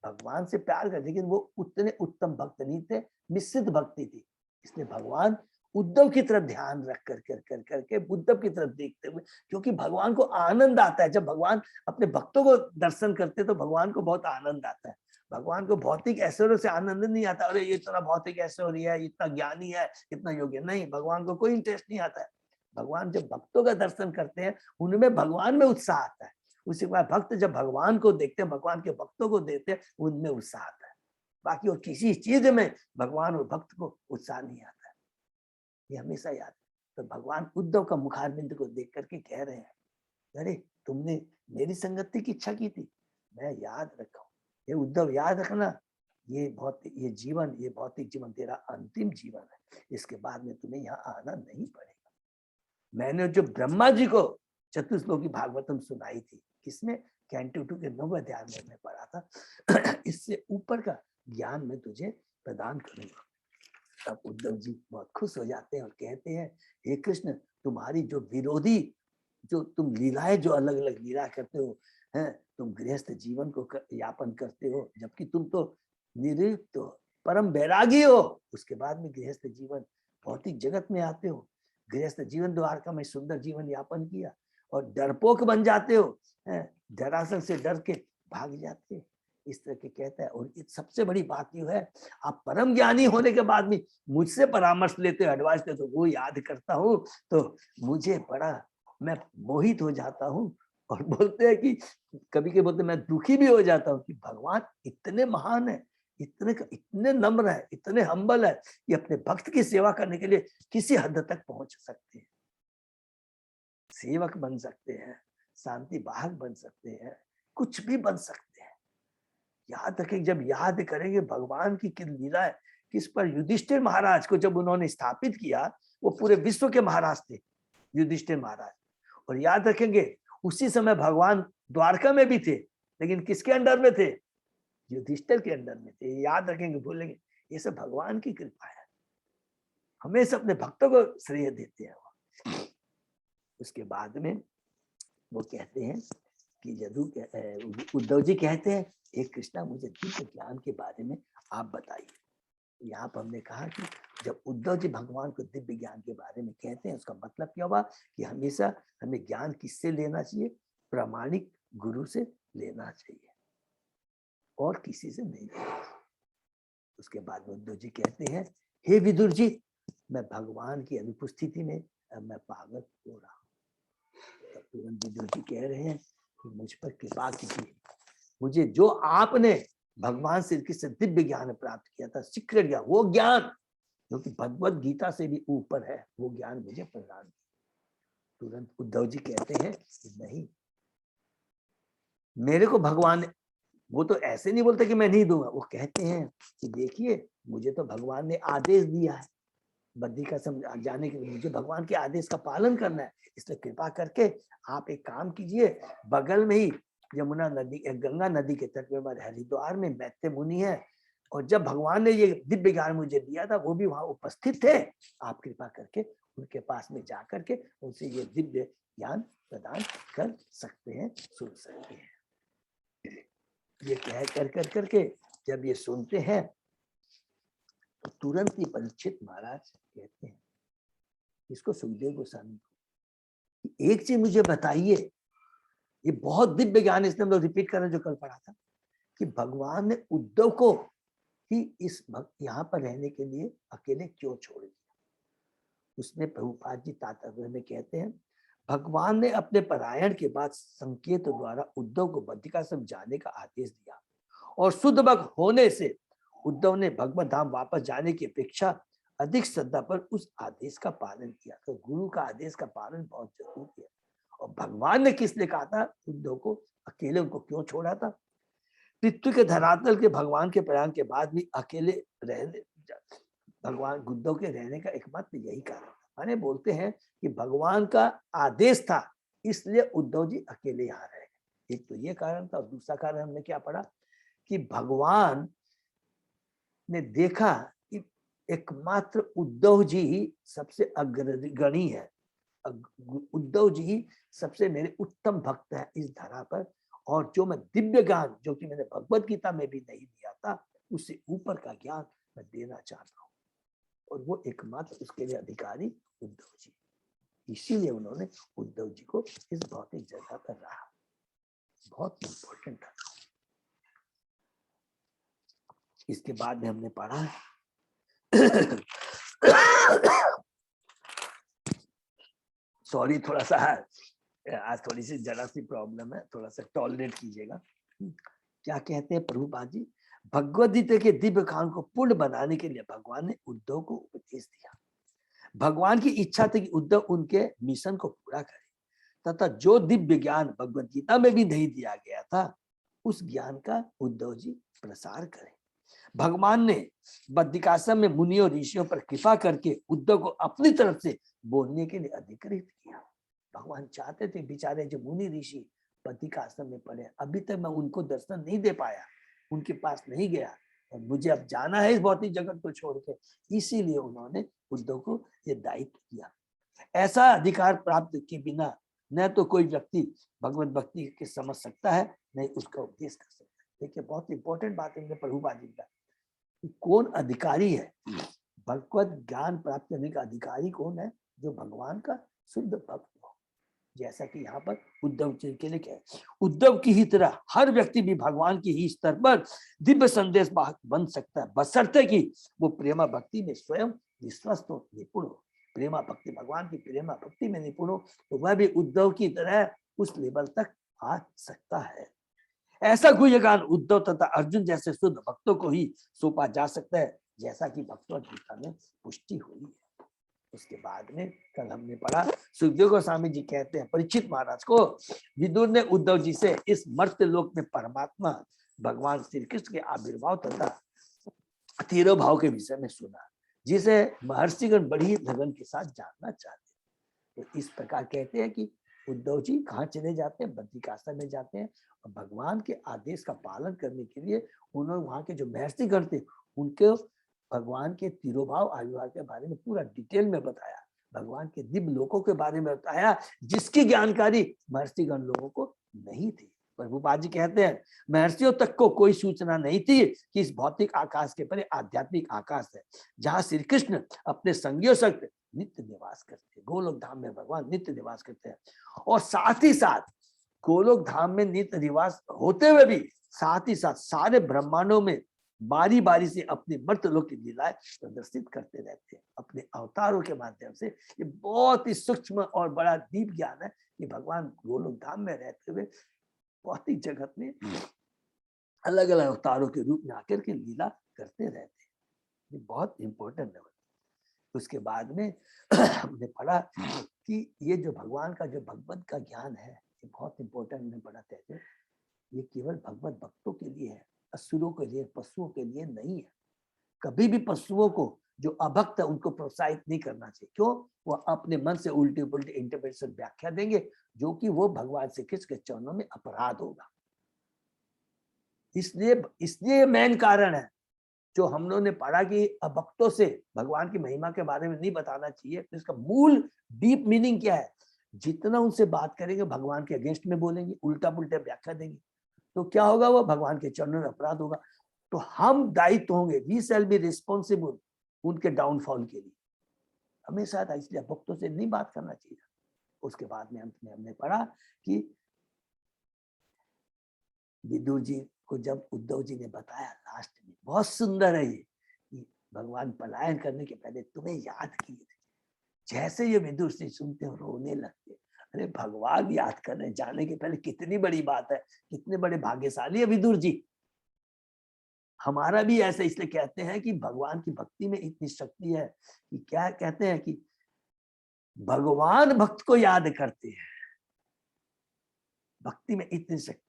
भगवान से प्यार करते, लेकिन वो उतने उत्तम भक्त नहीं थे, मिश्रित भक्ति थी। इसलिए भगवान उद्धव की तरफ ध्यान रख कर करके उद्धव की तरफ देखते हुए, क्योंकि भगवान को आनंद आता है जब भगवान अपने भक्तों को दर्शन करते, तो भगवान को बहुत आनंद आता है। भगवान को भौतिक ऐश्वर्य से आनंद नहीं आता, अरे ये इतना भौतिक ऐश्वर्य है, इतना ज्ञानी है, इतना योग्य, नहीं, भगवान को कोई इंटरेस्ट नहीं आता है। भगवान जब भक्तों का दर्शन करते हैं, उनमें भगवान में उत्साह आता है। उसी के बाद भक्त जब भगवान को देखते हैं, भगवान के भक्तों को देखते हैं, उनमें उत्साह आता है। बाकी और किसी चीज में भगवान और भक्त को उत्साह नहीं आता है, ये हमेशा याद। तो भगवान उद्धव का मुखारबिंद को देख करके कह रहे हैं, अरे तुमने मेरी संगति की इच्छा की थी, मैं याद रखा हूं। ये उद्धव याद रखना, ये जीवन, ये भौतिक जीवन तेरा अंतिम जीवन है, इसके बाद में तुम्हें यहाँ आना नहीं पड़ेगा। मैंने जो ब्रह्मा जी को चतुश्लोकी भागवतम सुनाई थी, किसमें? कैंटो 2 के 9वें अध्याय में मैं पढ़ा था, इससे ऊपर का ज्ञान मैं तुझे प्रदान करूंगा। तब उद्धव जी बहुत खुश हो जाते हैं और कहते हैं, हे कृष्ण, तुम्हारी जो विरोधी, जो तुम लीलाएं, जो अलग अलग लीला करते हो, हैं, तुम गृहस्थ जीवन को यापन करते हो, जबकि तुम तो निरुक्त हो, परम वैरागी हो, उसके बाद में गृहस्थ जीवन भौतिक जगत में आते हो। गृहस्थ जीवन द्वारका में सुंदर जीवन यापन किया और डरपोक बन जाते हो, जरासंध से डर के भाग जाते हो, इस तरह के कहता है। और सबसे बड़ी बात यह है, आप परम ज्ञानी होने के बाद भी मुझसे परामर्श लेते हो, एडवाइस लेते हो, वो याद करता हूँ तो मुझे बड़ा, मैं मोहित हो जाता हूँ। और बोलते हैं कि कभी बोलते मैं दुखी भी हो जाता हूँ कि भगवान इतने महान है, इतने नम्र है, इतने हम्बल है कि अपने भक्त की सेवा करने के लिए किसी हद तक पहुंच सकते हैं, सेवक बन सकते हैं, शांति वाहक बन सकते हैं, कुछ भी बन सकते हैं। याद रखें, जब याद करेंगे भगवान की लीला है, किस पर? युधिष्ठिर महाराज को जब उन्होंने स्थापित किया, वो पूरे विश्व के महाराज थे, युधिष्ठिर महाराज। और याद रखेंगे, उसी समय भगवान द्वारका में भी थे, लेकिन किसके अंडर में थे? युधिष्ठिर के अंडर में थे। याद रखेंगे, भूलेंगे, ये सब भगवान की कृपा है, हमेशा अपने भक्तों को श्रेय देते हैं। उसके बाद में वो कहते हैं कि उद्धव जी कहते हैं, हे कृष्णा, मुझे दिव्य ज्ञान के बारे में आप बताइए। यहाँ पर हमने कहा कि जब उद्धव जी भगवान को दिव्य ज्ञान के बारे में कहते हैं, उसका मतलब क्या हुआ कि हमेशा हमें ज्ञान किससे लेना चाहिए? प्रामाणिक गुरु से लेना चाहिए, और किसी से नहीं लेना चाहिए। उसके बाद उद्धव जी कहते हैं, हे विदुर जी, मैं भगवान की अनुपस्थिति में मैं पागल हो रहा हूँ। तब तुरंत विदुर जी कह रहे हैं कि मुझ पर कृपा कीजिए, मुझे जो आपने भगवान श्री कृष्ण से दिव्य ज्ञान प्राप्त किया था, सीक्रेट ज्ञान, वो ज्ञान जो कि भगवत गीता से भी ऊपर है, वो ज्ञान मुझे प्रदान किया। तुरंत उद्धव जी कहते हैं कि नहीं, मेरे को भगवान, वो तो ऐसे नहीं बोलते कि मैं नहीं दूंगा, वो कहते हैं कि देखिए, मुझे तो भगवान ने आदेश दिया है बद्रिका जाने के लिए, मुझे भगवान के आदेश का पालन करना है, इसलिए कृपा करके आप एक काम कीजिए, बगल में ही यमुना नदी, गंगा नदी के तट में हरिद्वार में मैत्र मुनि है, और जब भगवान ने ये दिव्य ज्ञान मुझे दिया था, वो भी वहां उपस्थित थे, आप कृपा करके उनके पास में जा करके उनसे ये दिव्य ज्ञान प्रदान कर सकते हैं, सुन सकते हैं। ये कह कर करके जब ये सुनते हैं, तो तुरंत ही परीक्षित महाराज कहते हैं, इसको सुखदेव गोस्वामी को, एक चीज मुझे बताइए, ये बहुत दिव्य ज्ञान, इसने हम लोग रिपीट कर रहे जो कल पढ़ा था, कि भगवान ने उद्धव को ही इस यहाँ पर रहने के लिए अकेले क्यों छोड़ दिया? उसमें प्रभुपाद जी तात्पर्य में कहते हैं, भगवान ने अपने पलायन के बाद संकेत द्वारा उद्धव को बद्रिकाश्रम जाने का आदेश दिया और शुद्ध भक्त होने से उद्धव ने भगवत धाम वापस जाने की अपेक्षा अधिक श्रद्धा पर उस आदेश का पालन किया। तो गुरु का आदेश का पालन बहुत जरूरी है। और भगवान ने किसने कहा था उद्धव को अकेले उनको क्यों छोड़ा था? पृथ्वी के धरातल के भगवान के प्रयाण के बाद भी अकेले रहने भगवान उद्धव के रहने का एकमात्र यही कारण था। माने बोलते हैं कि भगवान का आदेश था इसलिए उद्धव जी अकेले यहाँ रहे। एक तो ये कारण था और दूसरा कारण हमने क्या पढ़ा कि भगवान ने देखा कि एकमात्र उद्धव जी ही सबसे अग्रगणी है, उद्धव जी सबसे मेरे उत्तम भक्त है इस धरा पर, और जो मैं दिव्य ज्ञान जो कि मैंने भगवत गीता में भी नहीं दिया था उससे ऊपर का ज्ञान मैं देना चाहता हूँ और वो एकमात्र उसके लिए अधिकारी उद्धव जी। इसीलिए उन्होंने उद्धव जी को इस भौतिक जगह पर रहा। बहुत इंपॉर्टेंट था। इसके बाद में हमने पढ़ा सॉरी थोड़ा सा आज थोड़ी सी जरा सी प्रॉब्लम है, थोड़ा सा टॉलरेट कीजिएगा। क्या कहते हैं प्रभुपाद जी, भगवद गीता के दिव्य ज्ञान को पूर्ण बनाने के लिए भगवान ने उद्धव को उपदेश दिया। भगवान की इच्छा थी कि उद्धव उनके मिशन को पूरा करे तथा जो दिव्य ज्ञान भगवद गीता में भी नहीं दिया गया था उस ज्ञान का उद्धव जी प्रसार करें। भगवान ने बद्रिकाश्रम में मुनियों ऋषियों पर कृपा करके उद्धव को अपनी तरफ से बोलने के लिए अधिकृत किया। भगवान चाहते थे बेचारे जो मुनि ऋषि बद्रिकाश्रम में पड़े, अभी तक मैं उनको दर्शन नहीं दे पाया, उनके पास नहीं गया और मुझे अब जाना है इस भौतिक जगत को छोड़ के, इसीलिए उन्होंने उद्धव को ये दायित्व किया। ऐसा अधिकार प्राप्त के बिना न तो कोई व्यक्ति भगवत भक्ति के समझ सकता है न उसका उपदेश कर सकता है। देखिए बहुत इंपॉर्टेंट बात है प्रभुपाद जी का, कौन अधिकारी है भगवत ज्ञान प्राप्त करने का अधिकारी कौन है? जो भगवान का शुद्ध भक्त हो। जैसा कि यहाँ पर उद्धव जी के लिए क्या है, उद्धव की ही तरह हर व्यक्ति भी भगवान की ही स्तर पर दिव्य संदेश बन सकता है बशर्ते कि वो प्रेमा भक्ति में स्वयं विश्वस्त हो, निपुण हो। प्रेमा भक्ति भगवान की प्रेमा भक्ति में निपुण हो तो वह भी उद्धव की तरह उस लेवल तक आ सकता है। ऐसा गुह्य ज्ञान उद्धव तथा अर्जुन जैसे शुद्ध भक्तों को ही सौंपा जा सकता है जैसा कि भगवद गीता में पुष्टि हुई है। उसके बाद में कल हमने पढ़ा सुखदेव गोस्वामी जी कहते हैं परीक्षित महाराज को विदुर ने उद्धव जी से इस मर्त्य लोक में परमात्मा भगवान श्री कृष्ण के आविर्भाव तथा तिरोभाव के विषय में सुना जिसे महर्षिगण बड़ी लगन के साथ जानना चाहते। तो इस प्रकार कहते हैं कि उद्धव जी कहाँ चले जाते हैं? बद्रिकाश्रम में जाते हैं और भगवान के आदेश का पालन करने के लिए उन्होंने वहां के जो महर्षिगण थे उनके भगवान के तिरोभाव आविर्भाव के बारे में पूरा डिटेल में बताया, भगवान के दिव्य लोकों के बारे में बताया जिसकी जानकारी महर्षिगण लोगों को नहीं थी। प्रभुपाद जी कहते हैं महर्षियों तक को कोई सूचना नहीं थी कि इस भौतिक आकाश के परे आध्यात्मिक आकाश है जहाँ श्री कृष्ण अपने संगियों संग नित्य निवास करते हैं। गोलोक धाम में भगवान नित्य निवास करते हैं और साथ ही साथ गोलोक धाम में नित्य निवास होते हुए भी साथ ही साथ सारे ब्रह्मांडों में बारी बारी से अपने मर्त्यलोक की लीलाएं प्रदर्शित करते रहते हैं अपने अवतारों के माध्यम से। ये बहुत ही सूक्ष्म और बड़ा दीप ज्ञान है कि भगवान गोलोक धाम में रहते हुए भौतिक जगत में अलग अलग अवतारों के रूप में आकर के लीला करते रहते हैं। ये बहुत इंपॉर्टेंट है। उसके बाद में हमने पढ़ा कि ये जो भगवान का जो भगवत का ज्ञान है ये बहुत इंपॉर्टेंट हमने पढ़ा था। ये केवल भगवत भक्तों के लिए है, असुरों के लिए, पशुओं के लिए नहीं है। कभी भी पशुओं को जो अभक्त है उनको प्रोत्साहित नहीं करना चाहिए। क्यों? वो अपने मन से उल्टी पुल्टी इंटरप्रिटेशन व्याख्या देंगे जो कि वो भगवान श्री कृष्ण के चरणों में अपराध होगा। इसलिए मेन कारण है जो हम लोगों ने पढ़ा कि अभक्तों से भगवान की महिमा के बारे में नहीं बताना चाहिए। तो इसका मूल डीप मीनिंग क्या है? जितना उनसे बात करेंगे भगवान के अगेंस्ट में बोलेंगे, उल्टा पुल्टा व्याख्या देंगे तो क्या होगा? वो भगवान के चरणों में अपराध होगा। तो हम दायित्व होंगे, वी शैल बी रिस्पॉन्सिबल उनके डाउनफॉल के लिए। हमेशा था, इसलिए भक्तों से नहीं बात करना चाहिए। उसके बाद में अंत में हमने पढ़ा कि विदुर जी को जब उद्धव जी ने बताया लास्ट में, बहुत सुंदर है ये, कि भगवान पलायन करने के पहले तुम्हें याद किए थे। जैसे ये विदुर से सुनते हो रोने लगते, अरे भगवान याद करने जाने के पहले कितनी बड़ी बात है, कितने बड़े भाग्यशाली है विदुर जी। हमारा भी ऐसा इसलिए कहते हैं कि भगवान की भक्ति में इतनी शक्ति है कि क्या कहते हैं कि भगवान भक्त को याद करते हैं, भक्ति में इतनी शक्ति है।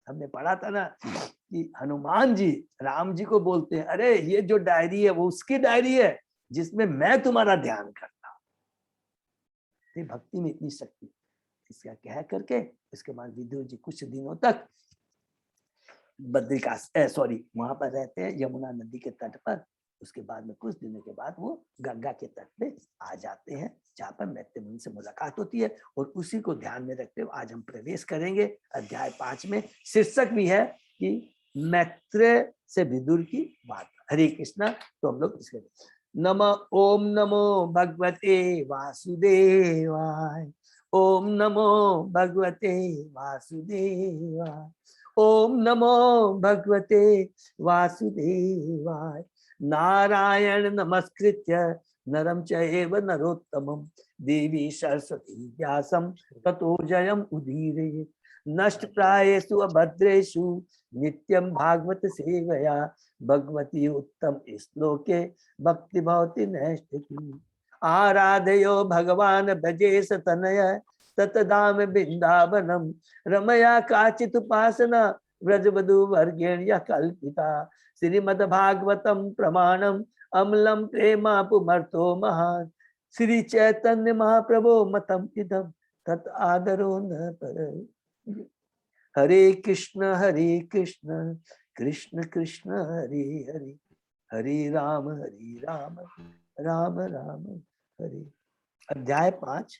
हमने पढ़ा था ना कि हनुमान जी राम जी को बोलते हैं, अरे ये जो डायरी है वो उसकी डायरी है जिसमें मैं तुम्हारा ध्यान करता हूं। भक्ति में इतनी शक्ति, इसका कह करके इसके बाद विदुर जी कुछ दिनों तक बद्रिकाश वहां पर रहते हैं यमुना नदी के तट पर। उसके बाद में कुछ दिनों के बाद वो गंगा के तट पे आ जाते हैं, जहाँ पर मैत्रेय मुनि से मुलाकात होती है। और उसी को ध्यान में रखते हुए आज हम प्रवेश करेंगे अध्याय 5 में। शीर्षक भी है कि मैत्रेय से विदुर की वार्ता। हरे कृष्णा। तो हम लोग इसके ओम नमो भगवते वासुदेवाय। ओम नमो भगवते वासुदेवाय। ओम नमो भगवते वासुदेवाय। नारायण नमस्कृत्य नरं चैव नरोत्तमं देवी सरस्वती व्यासं ततो जयम् उदीरयेत्। नष्टप्रायेषु अभद्रेषु नित्यं भागवत सेवया भगवती उत्तम श्लोके भक्ति भवति नैष्ठिकी। आराधयो भगवान भजेश तनय ततदाम बिंदावनम रमया काचित उपासना व्रजवधु वर्गेण या कल्पिता। श्रीमद् भागवतम प्रमाणम अमलम प्रेमापुमर्थो महान। श्री चैतन्य महाप्रभो मतम इदम तत् आदरो न पर। हरे कृष्ण कृष्ण कृष्ण हरे हरे, हरे राम राम राम हरे। अध्याय 5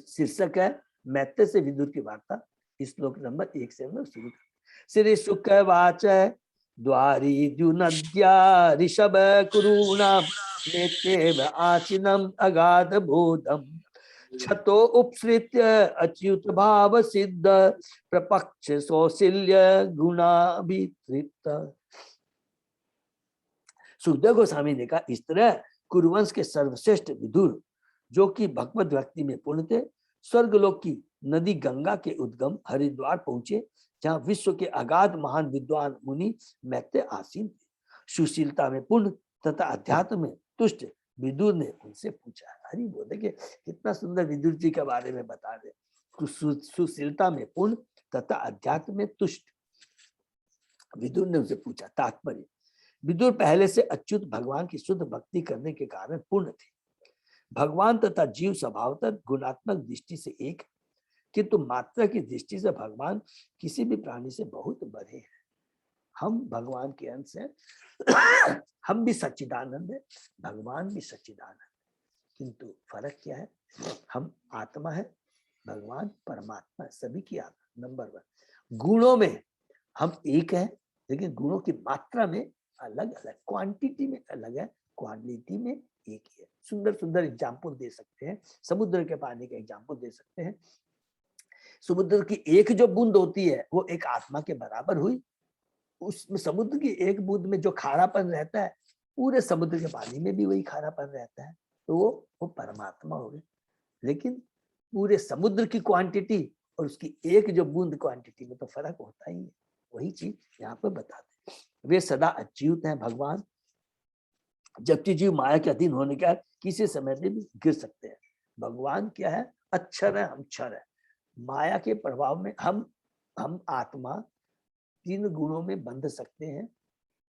शीर्षक है मैत्रेय से विदुर की वार्ता। श्लोक नंबर 1 से हम लोग शुरू करते। श्री शुकवाच द्वारी नद्या ऋषभ कुरूणाम नेत्रेव आचिनम अगाध बोधम छतो उपसृत्य अच्युत भाव सिद्ध प्रपक्ष सौशील्य गुणाभितृप्त। सुखदेव गोस्वामी ने कहा, इस तरह कुरुवंश के सर्वश्रेष्ठ विदुर जो कि भगवत भक्ति में पूर्ण थे, स्वर्गलोक की नदी गंगा के उद्गम हरिद्वार पहुंचे, जहां विश्व के अगाध महान विद्वान मुनि मैत्रेय आसीन थे। सुशीलता में पूर्ण तथा अध्यात्म में तुष्ट विदुर ने उनसे पूछा। हरि बोल, देखिए कितना सुंदर विदुर जी के बारे में बता रहे। सुशीलता में पूर्ण तथा अध्यात्म में तुष्ट विदुर ने उनसे पूछा। तात्पर्य, विदुर पहले से अच्युत भगवान की शुद्ध भक्ति करने के कारण पूर्ण थे। भगवान तथा जीव स्वभावतः गुणात्मक दृष्टि से एक, किंतु मात्रा की दृष्टि से भगवान किसी भी प्राणी से बहुत बड़े हैं। हम भगवान के अंश हैं। हम भी सच्चिदानंद है, भगवान भी सच्चिदानंद, किंतु फर्क क्या है? हम आत्मा है, भगवान परमात्मा, सभी की आत्मा। नंबर 1, गुणों में हम एक है, लेकिन गुणों की मात्रा में अलग अलग, क्वांटिटी में अलग है, क्वालिटी में एक ही है। सुंदर सुंदर एग्जाम्पल दे सकते हैं। समुद्र के पानी का एग्जाम्पल दे सकते हैं। समुद्र की एक जो बूंद होती है वो एक आत्मा के बराबर हुई। उसमें समुद्र की एक बूंद में जो खारापन रहता है, पूरे समुद्र के पानी में भी वही खारापन रहता है, तो वो परमात्मा हो गए। लेकिन पूरे समुद्र की क्वांटिटी और उसकी एक जो बूंद क्वांटिटी में तो फर्क होता ही है। वही चीज यहाँ पर बताते। वे सदा अच्युत हैं भगवान, जबकि जीव माया के अधीन होने के बाद किसी समय में भी गिर सकते हैं। भगवान क्या है? अक्षर है, हम क्षर है। माया के प्रभाव में हम आत्मा 3 गुणों में बंध सकते हैं,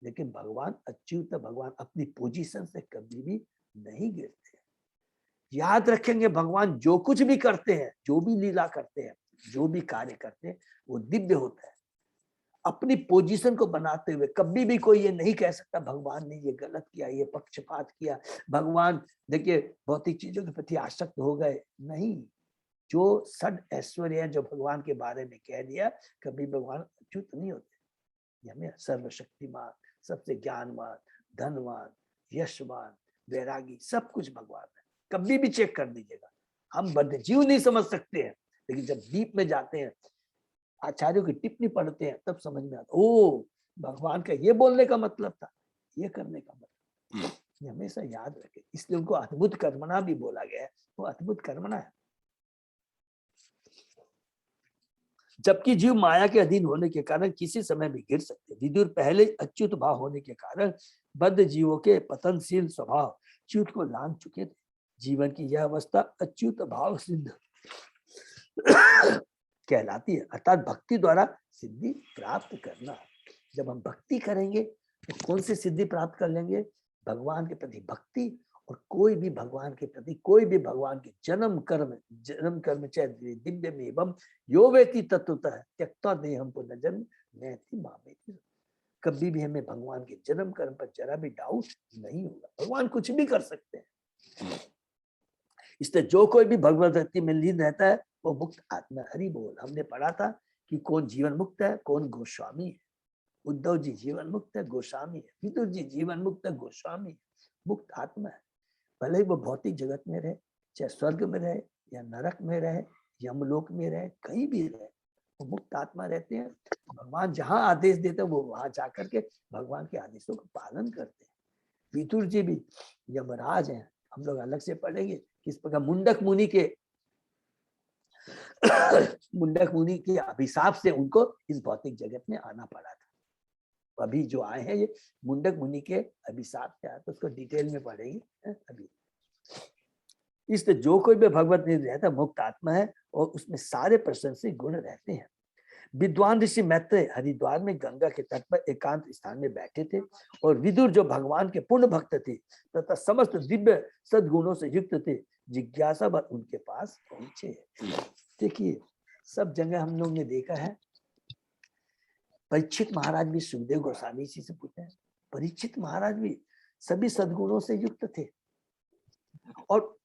लेकिन भगवान अच्युत, भगवान अपनी पोजीशन से कभी भी नहीं गिरते। याद रखेंगे, भगवान जो कुछ भी करते हैं, जो भी लीला करते हैं, जो भी कार्य करते हैं, वो दिव्य होता है। अपनी पोजीशन को बनाते हुए कभी भी कोई ये नहीं कह सकता भगवान ने ये गलत किया, ये पक्षपात किया, भगवान देखिए भौतिक चीजों के प्रति आसक्त हो गए। नहीं, जो सद ऐश्वर्य जो भगवान के बारे में कह दिया, कभी भगवान अच्युत नहीं होते। हमें सर्वशक्तिमान, सबसे ज्ञानवान, धनवान, यशवान, वैरागी, सब कुछ भगवान है। कभी भी चेक कर दीजिएगा। हम बद्धजीव नहीं समझ सकते हैं, लेकिन जब डीप में जाते हैं, आचार्यों की टिप्पणी पढ़ते हैं, तब समझ में आता, ओ भगवान का ये बोलने का मतलब था, ये करने का मतलब। ये हमेशा याद रखें। इसलिए उनको अद्भुत कर्मणा भी बोला गया है। वो अद्भुत कर्मणा है। जबकि जीव माया के अधीन होने के कारण किसी समय भी गिर सकते। विदुर पहले अच्युत भाव होने के कारण बद्ध जीवों के पतनशील स्वभाव च्युत को लांघ चुके थे। जीवन की यह अवस्था अच्युत भाव सिद्ध कहलाती है, अर्थात भक्ति द्वारा सिद्धि प्राप्त करना। जब हम भक्ति करेंगे तो कौन सी सिद्धि प्राप्त कर लेंगे? भगवान के प्रति भक्ति, और कोई भी भगवान के प्रति, कोई भी भगवान के जन्म कर्म चाहे दिव्य में एवं यो वेति तत्वतः त्यक्ता दे हमको न जन्म नैति मामेति। कभी भी हमें भगवान के जन्म कर्म पर जरा भी डाउट नहीं होगा। भगवान कुछ भी कर सकते हैं। इसलिए जो कोई भी भगवत भक्ति में लीन रहता है वो मुक्त आत्मा। हरि बोल। हमने पढ़ा था कि कौन जीवन मुक्त है, कौन गोस्वामी है। उद्धव जी जीवन मुक्त है, गोस्वामी है। विदुर जी जीवन मुक्त है, गोस्वामी है, मुक्त आत्मा है। भले ही वो भौतिक जगत में रहे, चाहे स्वर्ग में रहे या नरक में रहे, यमलोक में रहे, कहीं भी रहे, वो मुक्त आत्मा रहते हैं। भगवान जहां आदेश देते हैं वो वहां जाकर के भगवान के आदेशों का पालन करते हैं। विदुर जी भी यमराज हैं, हम लोग अलग से पढ़ेंगे किस प्रकार मुंडक मुनि के अभिशाप से उनको इस भौतिक जगत में आना पड़ा था। अभी जो आए हैं ये मुंडक मुनि के अभिशाप से आए, तो उसको डिटेल में पढ़ेंगे अभी। इसलिए जो कोई भी भगवत निधि रहता है मुक्त आत्मा है, और उसमें सारे प्रशंसनीय गुण रहते हैं। विद्वान ऋषि मैत्रेय हरिद्वार में गंगा के तट पर एकांत स्थान में बैठे थे, और विदुर जो भगवान के पूर्ण भक्त थे तथा समस्त दिव्य सद्गुणों से युक्त थे, जिज्ञासा भर उनके पास पहुंचे। देखिए सब जगह हम लोग ने देखा है, परीक्षित महाराज भी सुखदेव गोस्वामी जी से पूछते हैं। परीक्षित महाराज भी सभी सद्गुणों से युक्त थे, और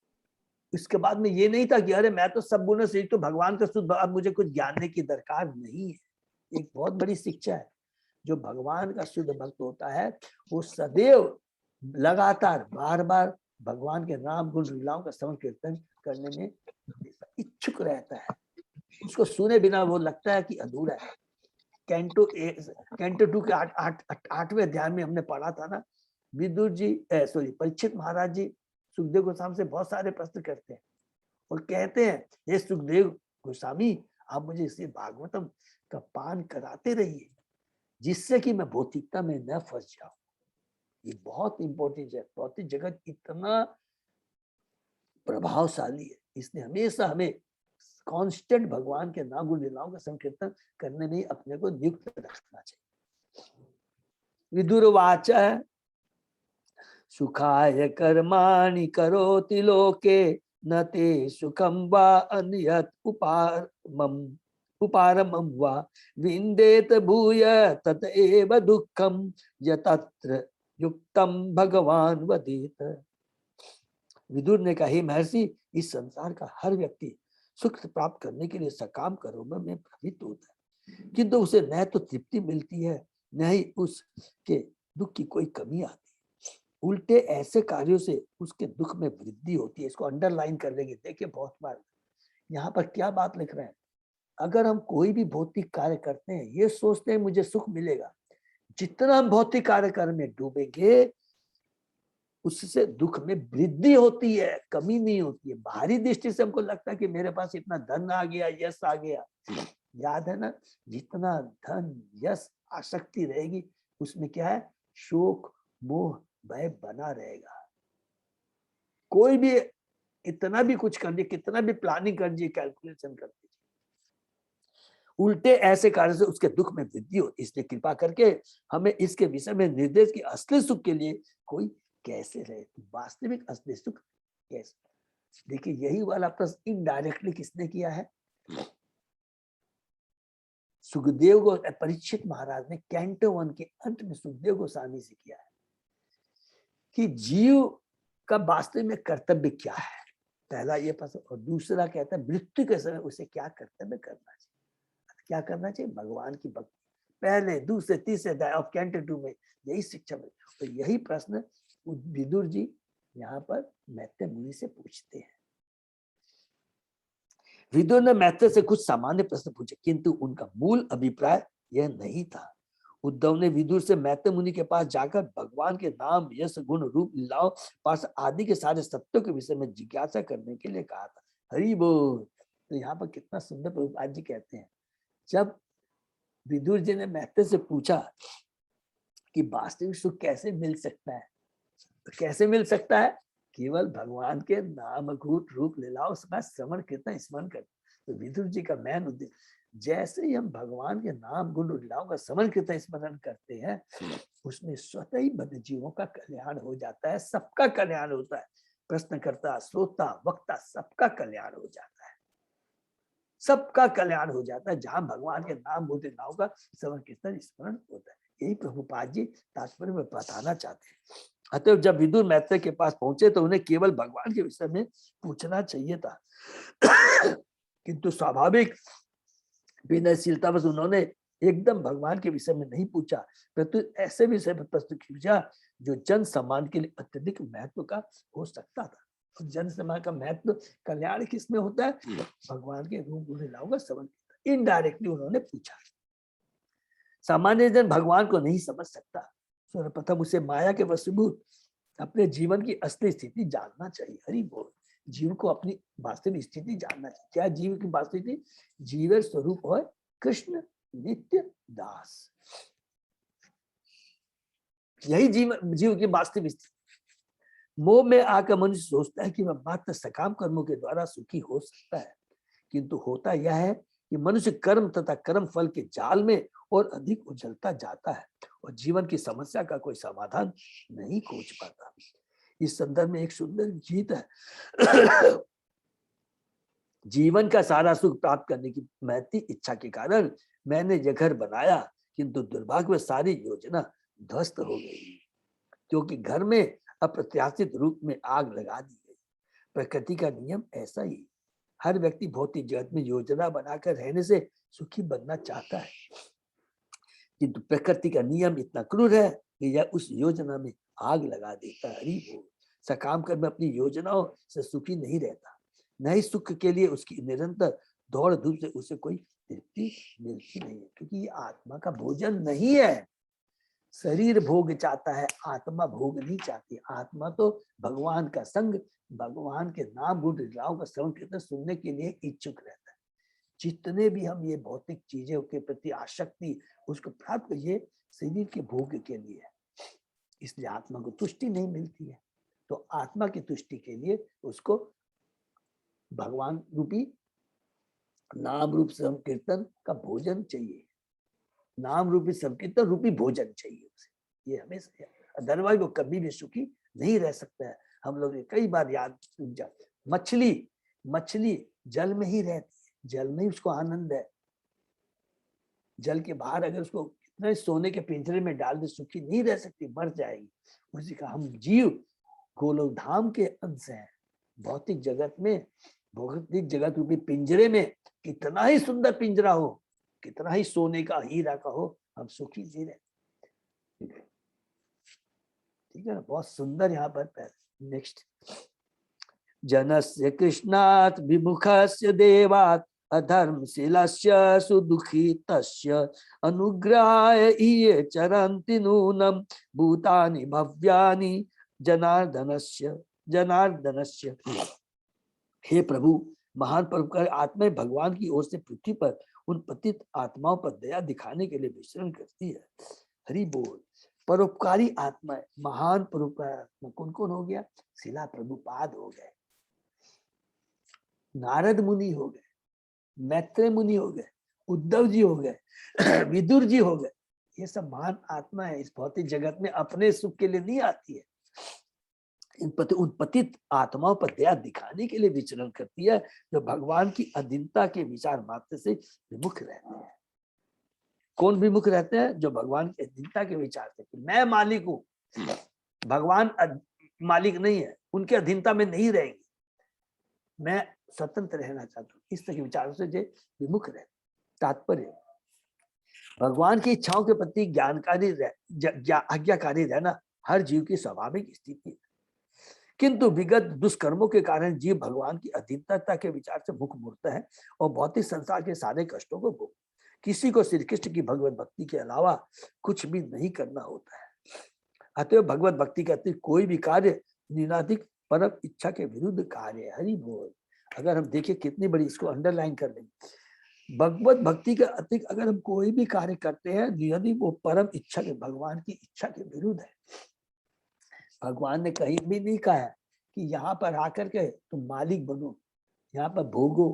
इसके बाद में ये नहीं था कि अरे मैं तो सब गुणों से युक्त, तो भगवान का शुद्ध, अब मुझे कुछ जानने की दरकार नहीं है। एक बहुत बड़ी शिक्षा है। जो भगवान का शुद्ध भक्त होता है वो सदैव लगातार बार बार भगवान के नाम गुण लीलाओं का श्रवण कीर्तन करने में इच्छुक रहता है। उसको सुने बिना वो लगता है कि अधूरा है। कैंटो 2 के 8वें अध्याय में हमने पढ़ा था ना, विदुर जी परीक्षित महाराज जी सुखदेव गोस्वामी से बहुत सारे प्रश्न करते हैं और कहते हैं, हे सुखदेव गोस्वामी, आप मुझे इसे भागवतम का पान कराते रहिए, जिससे कि मैं भौतिकता में न फंस जाऊं। ये बहुत इंपॉर्टेंट है। भौतिक जगत इतना प्रभावशाली है, इसलिए हमेशा हमें कांस्टेंट भगवान के नाम गुण लीलाओं का संकीर्तन करने में अपने को नियुक्त रखना चाहिए। विदुरवाच सुखाय कर्माणि करोति लोके न ते सुखम वा अन्यत् उपारमं वा विन्देत भूय तत एव दुःखं यतत्र युक्तम भगवान वदेत। विदुर ने कहा, हे महर्षि, इस संसार का हर व्यक्ति सुख प्राप्त करने के लिए सकाम कर्मों में प्रवृत्त होता है, किंतु उसे न तो तृप्ति मिलती है न ही उसके दुख की कोई कमी आती। उल्टे ऐसे कार्यों से उसके दुख में वृद्धि होती है। इसको अंडरलाइन कर लेंगे। देखिए बहुत बार यहाँ पर क्या बात लिख रहे हैं। अगर हम कोई भी भौतिक कार्य करते हैं, ये सोचते हैं मुझे सुख मिलेगा, जितना हम भौतिक कार्य करने में डूबेंगे उससे दुख में वृद्धि होती है, कमी नहीं होती है। बाहरी दृष्टि से हमको लगता है कि मेरे पास इतना धन आ गया, यश आ गया। याद है ना, जितना धन यश आसक्ति रहेगी उसमें क्या है, शोक मोह भय बना रहेगा। कोई भी इतना भी कुछ कर लीजिए, कितना भी प्लानिंग कर लीजिए, कैलकुलेशन कर लीजिए, उल्टे ऐसे कार्य से उसके दुख में वृद्धि होती। इसलिए कृपा करके हमें इसके विषय में निर्देश की असली सुख के लिए कोई कैसे रहे, वास्तविक असली सुख कैसे। देखिए यही वाला प्रश्न इनडायरेक्टली किसने किया है, सुखदेव को परीक्षित महाराज ने कैंटो 1 के अंत में सुखदेव गोस्वामी से किया है कि जीव का वास्तव में कर्तव्य क्या है। पहला ये प्रश्न, और दूसरा कहता है मृत्यु के समय उसे क्या कर्तव्य करना चाहिए, क्या करना चाहिए, भगवान की भक्ति। पहले दूसरे तीसरे अध्याय ऑफ कैंटो 2 में यही शिक्षा मिली। तो यही प्रश्न विदुर जी यहाँ पर मैत्रेय मुनि से पूछते हैं। विदुर ने मैत्रेय से कुछ सामान्य प्रश्न पूछे, किंतु उनका मूल अभिप्राय यह नहीं था। उद्धव ने विदुर से मैत्रेय मुनि के पास जाकर भगवान के नाम यश गुण रूप लीलाओं पास आदि के सारे सत्यों के विषय में जिज्ञासा करने के लिए कहा था। हरि बोल। तो यहाँ पर कितना सुंदर प्रभुपाद जी कहते हैं जब विदुर जी ने मैत्रेय से पूछा कि वास्तविक सुख कैसे मिल सकता है, तो कैसे मिल सकता है? केवल भगवान के नाम रूप लीलाओं का श्रवण कीर्तन स्मरण कर। तो विदुर जी का मैन उद्देश्य, जैसे ही हम भगवान के नाम गुण लीलाओं का श्रवण कीर्तन स्मरण करते हैं, उसमें स्वतः ही बद्ध जीवों का कल्याण हो जाता है, सबका कल्याण होता है। प्रश्नकर्ता, श्रोता, वक्ता, सबका कल्याण हो जाता है, सबका कल्याण हो जाता है जहां भगवान के नाम गुण लीलाओं का श्रवण कीर्तन स्मरण होता है। यही प्रभुपाद जी तात्पर्य में बताना चाहते हैं। अतः जब विदुर मैत्रेय के पास पहुंचे तो उन्हें केवल भगवान के विषय में पूछना चाहिए था, किंतु स्वाभाविक विनयशीलता बस उन्होंने एकदम भगवान के विषय में नहीं पूछा, परंतु ऐसे विषय पर प्रश्न पूछा जो जन सम्मान के लिए अत्यधिक महत्व का हो सकता था। और जन सम्मान का महत्व कल्याण किसमें होता है? भगवान के रूप गुण लीलाओं का श्रवण। इनडायरेक्टली उन्होंने पूछा। सामान्य जन भगवान को नहीं समझ सकता, सर्वप्रथम उसे माया के वशीभूत अपने जीवन की असली स्थिति जानना चाहिए। हरि बोल। जीव को अपनी वास्तविक स्थिति जानना चाहिए। क्या जीव की वास्तविक? जीव स्वरूप है कृष्ण नित्य दास, यही जीव की वास्तविक स्थिति। मोह में आकर मनुष्य सोचता है कि वह मात्र सकाम कर्मों के द्वारा सुखी हो सकता है, किंतु होता यह है कि मनुष्य कर्म तथा कर्म फल के जाल में और अधिक उलझता जाता है और जीवन की समस्या का कोई समाधान नहीं खोज पाता। इस संदर्भ में एक सुंदर गीत है। जीवन का सारा सुख प्राप्त करने की महती इच्छा के कारण मैंने यह घर बनाया, किंतु दुर्भाग्य में सारी योजना ध्वस्त हो गई, क्योंकि घर में अप्रत्याशित रूप में आग लगा दी गई। प्रकृति का नियम ऐसा ही, हर व्यक्ति भौतिक जगत में योजना बनाकर रहने से सुखी बनना चाहता है, किंतु प्रकृति का नियम इतना क्रूर है कि यह उस योजना में आग लगा देता है। हरि बोल। सकाम कर्म में अपनी योजनाओं से सुखी नहीं रहता, न ही सुख के लिए उसकी निरंतर दौड़ धूप से उसे कोई तृप्ति मिलती नहीं है, क्योंकि ये आत्मा का भोजन नहीं है। शरीर भोग चाहता है, आत्मा भोग नहीं चाहती। आत्मा तो भगवान का संग, भगवान के नाम गुण लीलाओं का श्रवण कीर्तन सुनने के लिए इच्छुक रहता है। जितने भी हम ये भौतिक चीजों के प्रति आसक्ति उसको प्राप्त ये शरीर के भोग के लिए है, इसलिए आत्मा को तुष्टि नहीं मिलती है। तो आत्मा की तुष्टि के लिए उसको भगवान रूपी नाम रूप श्रवण कीर्तन का भोजन चाहिए, नाम रूपी संकीर्तन रूपी भोजन चाहिए उसे। ये हमेशा, अदरवाइज वो कभी भी सुखी नहीं रह सकता है। हम लोग ने कई बार याद, मछली जल में ही रहती है, जल में ही उसको आनंद है। जल के बाहर अगर उसको कितना सोने के पिंजरे में डाल दे, सुखी नहीं रह सकती, मर जाएगी। उसी का हम जीव गोलोक धाम के अंश हैं। भौतिक जगत में, भौतिक जगत रूपी पिंजरे में कितना ही सुंदर पिंजरा हो, कितना ही सोने का हीरा का हो, हम सुखी नहीं रहते। ठीक है ना, बहुत सुंदर यहाँ पर। नेक्स्ट, जनस्य कृष्णात् विमुखस्य देवात् अधर्मशीलस्य सुदुःखितस्य अनुग्रहाय ये चरन्ति नूनं भूतानि भव्यानि जनार्दनस्य। हे प्रभु, महान परोपकारी आत्माएं भगवान की ओर से पृथ्वी पर उन पतित आत्माओं पर दया दिखाने के लिए विचरण करती है। हरि बोल। परोपकारी आत्माएं, महान परोपकारी आत्मा कौन कौन हो गया? शिला प्रभुपाद हो गए, नारद मुनि हो गए, मैत्रेय मुनि हो गए, उद्धव जी हो गए, विदुर जी हो गए। ये सब महान आत्मा है, इस भौतिक जगत में अपने सुख के लिए नहीं आती है, उन पतित आत्माओं पर दया दिखाने के लिए विचरण करती है, जो भगवान की अधीनता के विचार मात्र से विमुख रहते हैं। कौन विमुख रहते हैं? जो भगवान की अधीनता के विचार से, मैं मालिक हूं, भगवान मालिक नहीं है, उनके अधीनता में नहीं रहेंगे, मैं स्वतंत्र रहना चाहता हूँ, इस तरह के विचारों से जो विमुख रहते। तात्पर्य, भगवान की इच्छाओं के प्रति आज्ञाकारी रहना हर जीव की स्वाभाविक स्थिति है, किंतु विगत दुष्कर्मों के कारण जीव भगवान की अधीनता के विचार से मुख मुड़ता है और भौतिक संसार के सारे कष्टों को भोग। किसी को श्री कृष्ण की भगवत भक्ति के अलावा कुछ भी नहीं करना होता है। अतः भगवत भक्ति के अतिरिक्त कोई भी कार्य निराधिक परम इच्छा के विरुद्ध कार्य है। हरि बोल। अगर हम देखें कितनी बड़ी, इसको अंडरलाइन कर लेंगे, भगवत भक्ति के अतिरिक्त अगर हम कोई भी कार्य करते हैं यदि वो परम इच्छा के भगवान की इच्छा के विरुद्ध है, भगवान ने कहीं भी नहीं कहा है कि यहाँ पर आकर के तुम मालिक बनो, यहाँ पर भोगो,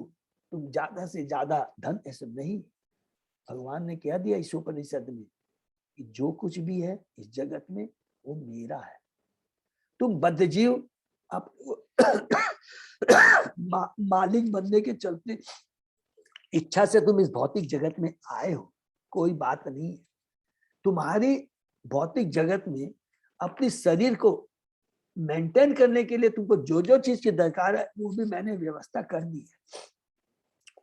तुम ज्यादा से ज्यादा धन, ऐसे नहीं। भगवान ने कह दिया इस उपनिषद में कि जो कुछ भी है इस जगत में वो मेरा है। तुम बद्ध जीव आप मालिक बनने के चलते इच्छा से तुम इस भौतिक जगत में आए हो, कोई बात नहीं है। तुम्हारी भौतिक जगत में अपने शरीर को मेंटेन करने के लिए तुमको जो जो चीज की दरकार है वो भी मैंने व्यवस्था कर दी है,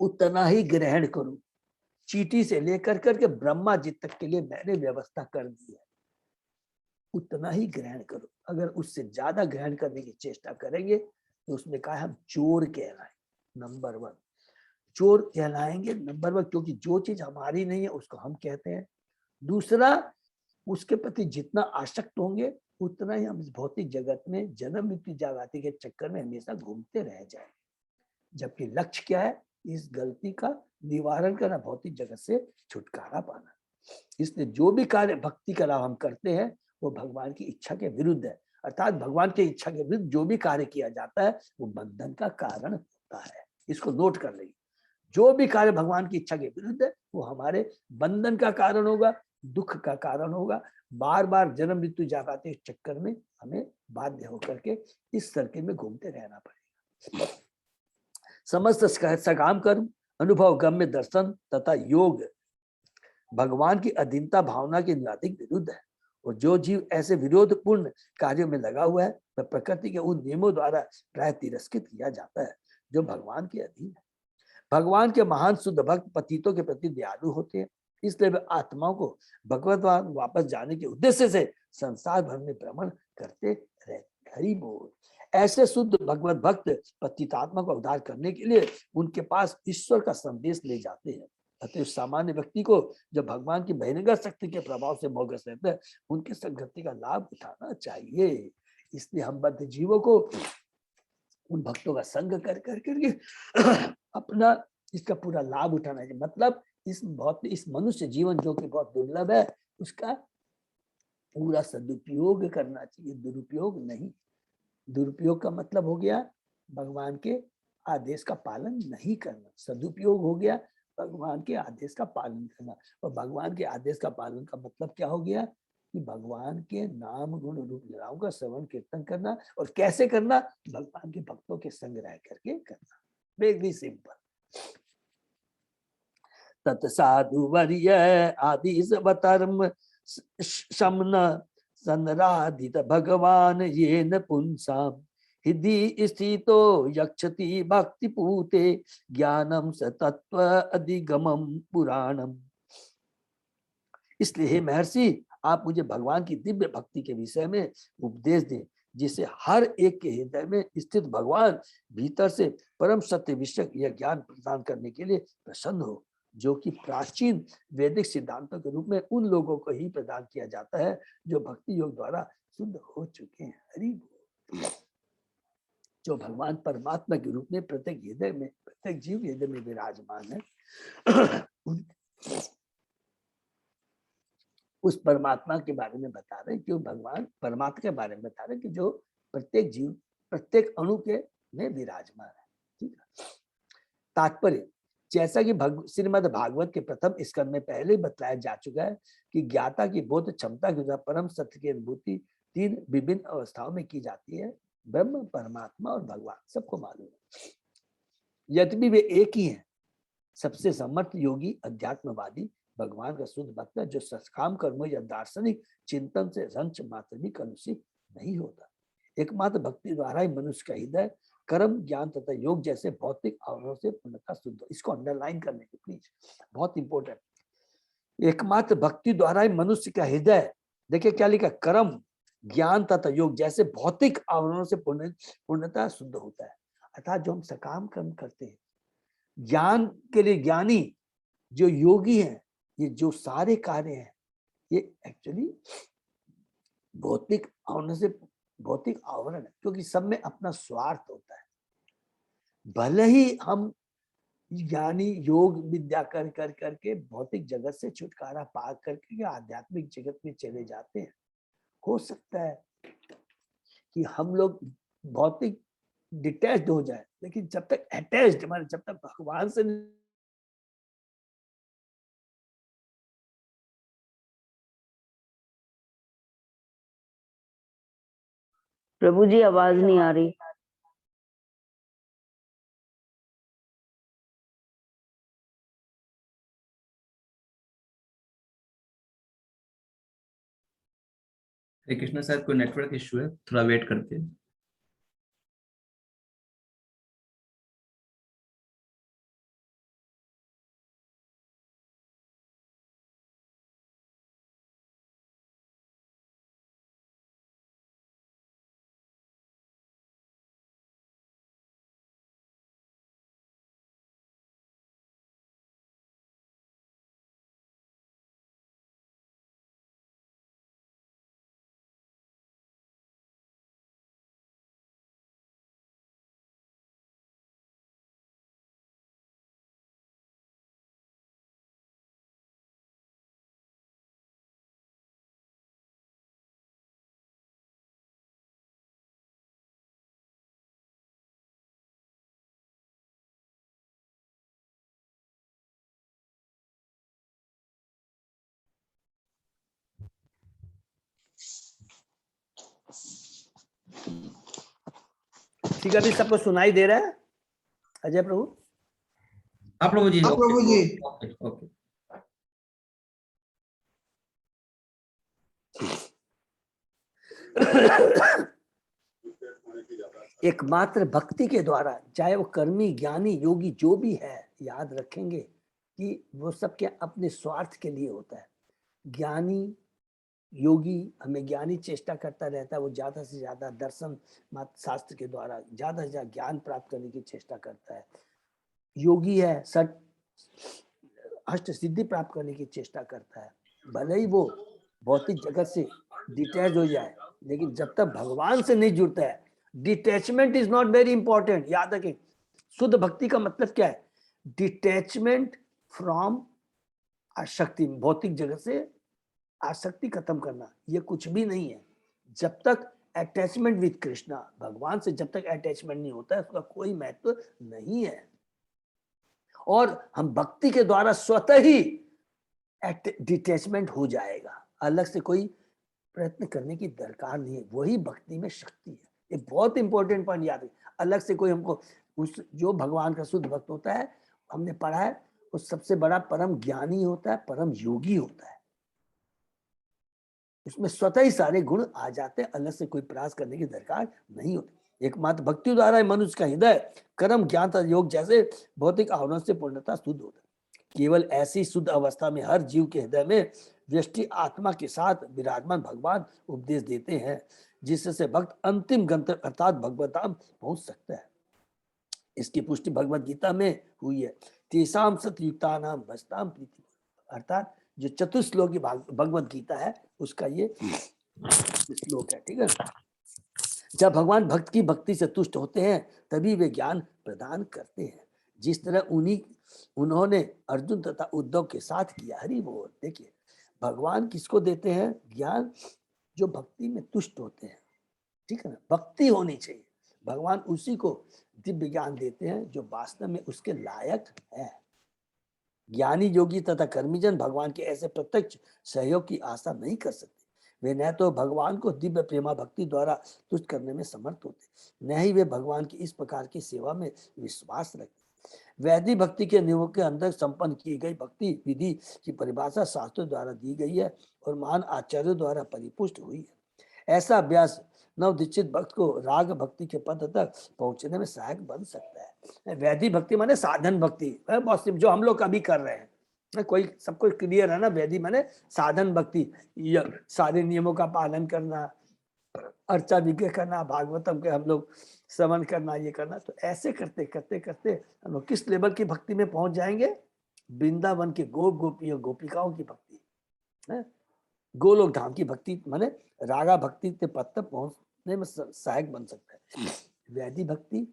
उतना ही ग्रहण करो। चींटी से लेकर करके ब्रह्मा जी तक के लिए मैंने व्यवस्था कर दी है, उतना ही ग्रहण करो। अगर उससे ज्यादा ग्रहण करने की चेष्टा करेंगे तो उसमें कहा हम चोर कहलाए, नंबर 1 चोर कहलाएंगे, नंबर 1, क्योंकि जो चीज हमारी नहीं है उसको हम कहते हैं। दूसरा, उसके प्रति जितना आसक्त होंगे उतना ही हम इस भौतिक जगत में जन्म मृत्यु जागृति के चक्कर में हमेशा घूमते रह जाएंगे, जबकि लक्ष्य क्या है? इस गलती का निवारण करना, भौतिक जगत से छुटकारा पाना। इसलिए जो भी कार्य भक्ति का लाभ हम करते हैं वो भगवान की इच्छा के विरुद्ध है, अर्थात भगवान की इच्छा के विरुद्ध जो भी कार्य किया जाता है वो बंधन का कारण होता है। इसको नोट कर लेंगे, जो भी कार्य भगवान की इच्छा के विरुद्ध है वो हमारे बंधन का कारण होगा, दुख का कारण होगा। बार बार जन्म मृत्यु जागृति के चक्कर में हमें बाध्य होकर के इस सर्किल में घूमते रहना पड़ेगा। समस्त सकाम कर्म, अनुभव गम्य दर्शन तथा योग भगवान की अधीनता भावना के नैतिक विरुद्ध है। और जो जीव ऐसे विरोधपूर्ण कार्यों में लगा हुआ है वह प्रकृति के उन नियमों द्वारा प्राय तिरस्कृत किया जाता है जो भगवान के अधीन है। भगवान के महान शुद्ध भक्त पतितों के प्रति दयालु होते हैं, इसलिए वे आत्माओं को भगवत वापस जाने के उद्देश्य से संसार भर में भ्रमण करते रहते। हरि बोल। ऐसे शुद्ध भगवत भक्त पतितात्मा को उद्धार करने के लिए उनके पास ईश्वर का संदेश ले जाते हैं। अतः सामान्य व्यक्ति को जब भगवान की बहिर्गत शक्ति के प्रभाव से मोहग्रस्त रहता है उनके संगति का लाभ उठाना चाहिए। इसलिए हम बद्ध जीवों को उन भक्तों का संग कर करके अपना इसका पूरा लाभ उठाना चाहिए। मतलब इस मनुष्य जीवन जो कि बहुत दुर्लभ है उसका पूरा सदुपयोग करना चाहिए, दुरुपयोग नहीं। दुरुपयोग का मतलब हो गया भगवान के आदेश का पालन नहीं करना, सदुपयोग हो गया भगवान के आदेश का पालन करना। और भगवान के आदेश का पालन का मतलब क्या हो गया कि भगवान के नाम गुण रूप लीलाओं का श्रवण कीर्तन करना। और कैसे करना? भगवान के भक्तों के संग रह करके करना। Very simple. तत्साधु वर्य आदि सबधर्म शमन संराधित भगवान येन पुंसाम हृदि स्थितो यक्षति भक्ति पूते ज्ञानम स तत्व अधिगमम पुराणम। इसलिए हे महर्षि, आप मुझे भगवान की दिव्य भक्ति के विषय में उपदेश दें, जिससे हर एक के हृदय में स्थित भगवान भीतर से परम सत्य विषय यह ज्ञान प्रदान करने के लिए प्रसन्न हो, जो कि प्राचीन वैदिक सिद्धांतों के रूप में उन लोगों को ही प्रदान किया जाता है जो भक्ति योग द्वारा शुद्ध हो चुके हैं। हरि बोल। जो भगवान परमात्मा के रूप में प्रत्येक हृदय में, प्रत्येक जीव हृदय में विराजमान है, उस परमात्मा के बारे में बता रहे कि भगवान परमात्मा के बारे में बता रहे कि जो प्रत्येक जीव, प्रत्येक अणु के में विराजमान है। ठीक है। तात्पर्य, जैसा कि श्रीमद् भागवत के प्रथम स्कंद में पहले ही बताया जा चुका है कि ज्ञाता की बोध क्षमता के द्वारा परम सत्य की अनुभूति 3 विभिन्न अवस्थाओं में की जाती है, ब्रह्म, परमात्मा और भगवान। सबको मालूम है। यद्यपि वे एक ही हैं, सबसे समर्थ योगी अध्यात्मवादी भगवान का शुद्ध भक्त है, जो सकाम कर्मों या दार्शनिक चिंतन से रंच मात्र भी कलुषित नहीं होता। एकमात्र भक्ति द्वारा ही मनुष्य का हृदय कर्म, ज्ञान तथा योग जैसे भौतिक आवरणों से पूर्णतः शुद्ध। इसको अंडरलाइन करने के प्लीज, बहुत इंपॉर्टेंट। एकमात्र भक्ति द्वारा ही मनुष्य का हृदय, देखिए क्या लिखा, कर्म, ज्ञान तथा योग जैसे भौतिक आवरणों से पूर्णतः शुद्ध होता है। अर्थात जो हम सकाम कर्म करते हैं, ज्ञान के लिए ज्ञानी जो योगी है, ये जो सारे कार्य हैं ये एक्चुअली भौतिक आवरण से, भौतिक आवरण है, क्योंकि सब में अपना स्वार्थ होता है। भले ही हम ज्ञानी योग विद्या कर कर करके भौतिक जगत से छुटकारा पा करके आध्यात्मिक जगत में चले जाते हैं। हो सकता है कि हम लोग भौतिक डिटैच्ड हो जाए, लेकिन जब तक अटैच्ड माने जब तक भगवान से प्रभु जी आवाज नहीं आ रही। हरे कृष्णा, शायद कोई नेटवर्क इशू है, थोड़ा वेट करते हैं। ठीक है, अभी सबको सुनाई दे रहा है? अजय प्रभु, आप प्रभु जी, हाँ प्रभु जी। Okay okay. एकमात्र भक्ति के द्वारा, चाहे वो कर्मी ज्ञानी योगी जो भी है, याद रखेंगे कि वो सब क्या अपने स्वार्थ के लिए होता है। ज्ञानी योगी हमें ज्ञानी चेष्टा करता रहता है, वो ज्यादा से ज्यादा दर्शन मत शास्त्र के द्वारा ज्यादा से ज्यादा ज्ञान प्राप्त करने की चेष्टा करता है। योगी है सट अष्ट सिद्धि प्राप्त करने की चेष्टा करता है। भले ही वो भौतिक जगत से डिटैच हो जाए, लेकिन जब तक भगवान से नहीं जुड़ता है, detachment is not very important. याद रखें, शुद्ध भक्ति का मतलब क्या है? डिटैचमेंट फ्रॉम आसक्ति, भौतिक जगत से आसक्ति खत्म करना, ये कुछ भी नहीं है। जब तक अटैचमेंट विद कृष्णा, भगवान से जब तक अटैचमेंट नहीं होता है, उसका कोई महत्व नहीं है। और हम भक्ति के द्वारा स्वतः ही डिटैचमेंट हो जाएगा, अलग से कोई प्रयत्न करने की दरकार नहीं है। वही भक्ति में शक्ति है। ये बहुत इंपॉर्टेंट पॉइंट याद है। अलग से कोई हमको उस जो भगवान का शुद्ध भक्त होता है, हमने पढ़ा है, वो सबसे बड़ा परम ज्ञानी होता है, परम योगी होता है। उसमें स्वतः ही सारे गुण आ जाते हैं, अलग से कोई प्रयास करने की दरकार नहीं होती। एकमात्र भक्ति द्वारा मनुष्य का हृदय कर्म ज्ञान तथा योग जैसे भौतिक आवरण से पूर्णतः शुद्ध होता है। केवल ऐसी शुद्ध अवस्था में हर जीव के हृदय में व्यष्टि आत्मा के साथ विराजमान भगवान उपदेश देते हैं, जिससे भक्त अंतिम गंतव्य अर्थात भगवत धाम पहुंच सकता है। इसकी पुष्टि भगवत गीता में हुई है। तेसाम सतयुक्ता नाम भजताम प्रीति, अर्थात जो चतुश्लोकी भगवत गीता है, उसका ये श्लोक है। ठीक है, जब भगवान भक्त की भक्ति से तुष्ट होते हैं, तभी वे ज्ञान प्रदान करते हैं, जिस तरह उन्होंने अर्जुन तथा उद्धव के साथ किया। हरि बोल। देखिए, भगवान किसको देते हैं ज्ञान? जो भक्ति में तुष्ट होते हैं। ठीक है ना, भक्ति होनी चाहिए। भगवान उसी को दिव्य ज्ञान देते हैं जो वास्तव में उसके लायक है। ज्ञानी योगी तथा कर्मीजन भगवान के ऐसे प्रत्यक्ष सहयोग की आशा नहीं कर सकते। वे न तो भगवान को दिव्य प्रेमा भक्ति द्वारा तुष्ट करने में समर्थ होते, न ही वे भगवान की इस प्रकार की सेवा में विश्वास रखते। वैदिक भक्ति के नियमों के अंदर संपन्न की गई भक्ति विधि की परिभाषा शास्त्रों द्वारा दी गई है और महान आचार्यों द्वारा परिपुष्ट हुई है। ऐसा अभ्यास नवदीक्षित भक्त को राग भक्ति के पद तक पहुंचने में सहायक बन सकता है। वैदिक भक्ति माने साधन भक्ति, जो हम लोग अभी कर रहे हैं। कोई सबको क्लियर है ना? वैदिक माने साधन भक्ति, सारे नियमों का पालन करना, अर्चा विज्ञ करना, भागवतम के हम लोग श्रवण करना, ये करना। तो ऐसे करते करते करते हम लोग किस लेवल की भक्ति में पहुंच जाएंगे? वृंदावन के गोप गोपी और गोपिकाओं की भक्ति है, गोलोक धाम की भक्ति माने रागा भक्ति के पद तक पहुंचने में सहायक बन सकता है। वैदिक भक्ति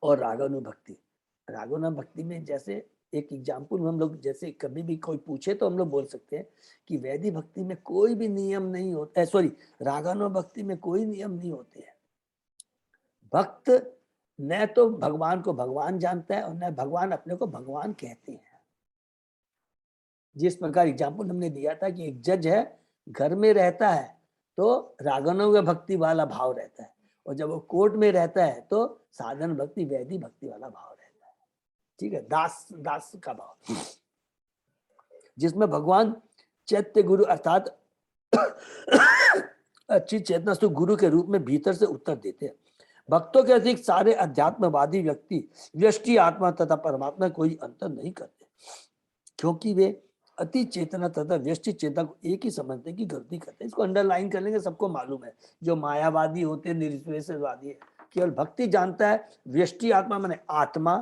और रागानुभक्ति रागोना भक्ति में जैसे एक एग्जाम्पल हम लोग जैसे कभी भी कोई पूछे तो हम लोग बोल सकते हैं कि वैदिक भक्ति में कोई भी नियम नहीं होता है, सॉरी रागानुग भक्ति में कोई नियम नहीं होते हैं। भक्त न तो भगवान को भगवान जानता है और न भगवान अपने को भगवान कहते हैं। जिस प्रकार एग्जाम्पल हमने दिया था कि एक जज है, घर में रहता है तो रागानुग भक्ति वाला भाव रहता है, और जब वो कोर्ट में रहता है तो साधन भक्ति वैदिक भक्ति वाला भाव रहता है। ठीक है, दास दास का भाव, जिसमें भगवान चैत्य गुरु अर्थात अच्छी चेतना से गुरु के रूप में भीतर से उत्तर देते हैं। भक्तों के अधिक सारे अध्यात्मवादी व्यक्ति व्यष्टि आत्मा तथा परमात्मा कोई अंतर नहीं करते, क्योंकि वे अति चेतना तथा व्यष्टि चेतना को एक ही समझते कि गलती करते हैं। इसको अंडरलाइन कर लेंगे, सबको मालूम है। जो मायावादी होते हैं, निरीश्वरवादी है, केवल भक्ति जानता है व्यष्टि आत्मा माने आत्मा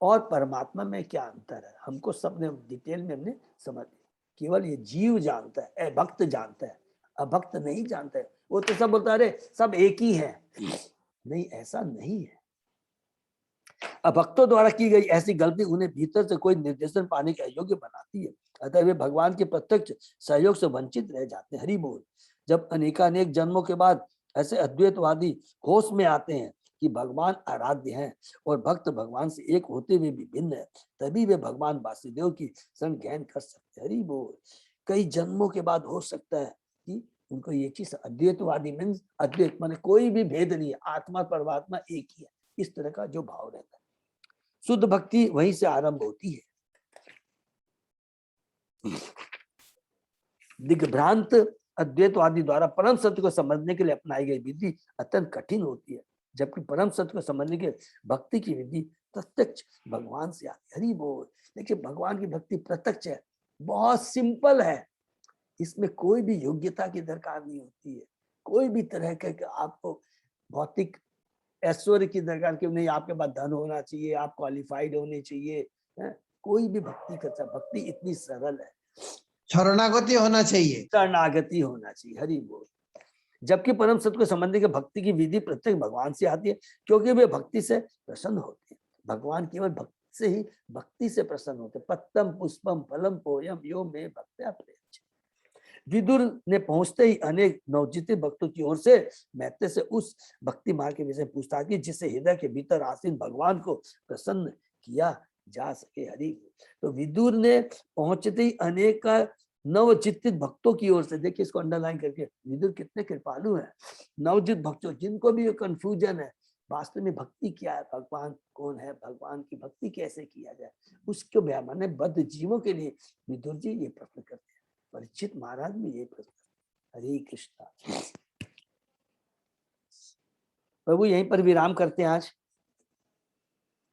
और परमात्मा में क्या अंतर है, हमको सबने डिटेल में हमने समझ लिया। केवल ये जीव जानता है, भक्त जानता है, अभक्त नहीं जानता है। वो तो सब बोलता है अरे सब एक ही है, नहीं ऐसा नहीं है। अभक्तों द्वारा की गई ऐसी गलती उन्हें भीतर से कोई निर्देशन पाने के अयोग्य बनाती है, अतः वे भगवान के प्रत्यक्ष सहयोग से वंचित रह जाते हैं। हरि बोल। जब अनेकानेक जन्मों के बाद ऐसे अद्वैतवादी होश में आते हैं कि भगवान आराध्य हैं और भक्त भगवान से एक होते हुए भी भिन्न है, तभी वे भगवान वासुदेव की शरण ग्रहण कर सकते हैं। हरि बोल। कई जन्मों के बाद हो सकता है कि उनको ये चीज, अद्वैतवादी मीन्स अद्वैत माने कोई भी भेद नहीं है, आत्मा परमात्मा एक ही है, इस तरह का जो भाव रहता है। शुद्ध भक्ति वहीं से आरंभ होती है। दिग्भ्रांत अद्वैतवादी द्वारा परम सत्य को समझने के लिए अपनाई गई विधि अत्यंत कठिन होती है, जबकि परम सत्य को समझने के भक्ति की विधि प्रत्यक्ष भगवान से आती है। हरि बोल। देखिए भगवान की भक्ति प्रत्यक्ष है, बहुत सिंपल है, इसमें कोई भी योग्यता की दरकार नहीं होती है, कोई भी तरह के आपको भौतिक ऐश्वर्य की दरकार क्यों नहीं, आपके पास धन होना चाहिए, आप क्वालिफाइड होने चाहिए, कोई भी भक्ति कर सकता। भक्ति इतनी सरल है, शरणागति होना चाहिए, शरणागति होना चाहिए। हरि बोल। जबकि परम सत्य को समझने के भक्ति की विधि प्रत्येक भगवान से आती है, क्योंकि वे भक्ति से प्रसन्न होते हैं। भगवान केवल भक्ति से ही भक्ति से प्रसन्न होते। पत्तम पुष्पम फलम पोयम यो मे भक्त्या प्रेयच्छ। विदुर ने पहुंचते ही अनेक नवजित भक्तों की ओर से मैत्रेय से उस भक्ति मार्ग के विषय पूछताछ की जिससे हृदय के भीतर आसीन भगवान को प्रसन्न किया जा सके। हरि। तो विदुर ने पहुंचते ही अनेक नवचित्तित भक्तों की ओर से, देखिए इसको अंडरलाइन करके, विदुर कितने कृपालु हैं। नवजित भक्तों जिनको भी कंफ्यूजन है वास्तव में भक्ति क्या है, भगवान कौन है, भगवान की भक्ति कैसे किया जाए, उसको माने बद्ध जीवों के लिए विदुर जी ये प्रश्न करते हैं। परीक्षित महाराज भी ये प्रश्न। हरे कृष्णा। प्रभु यहीं पर विराम करते हैं आज।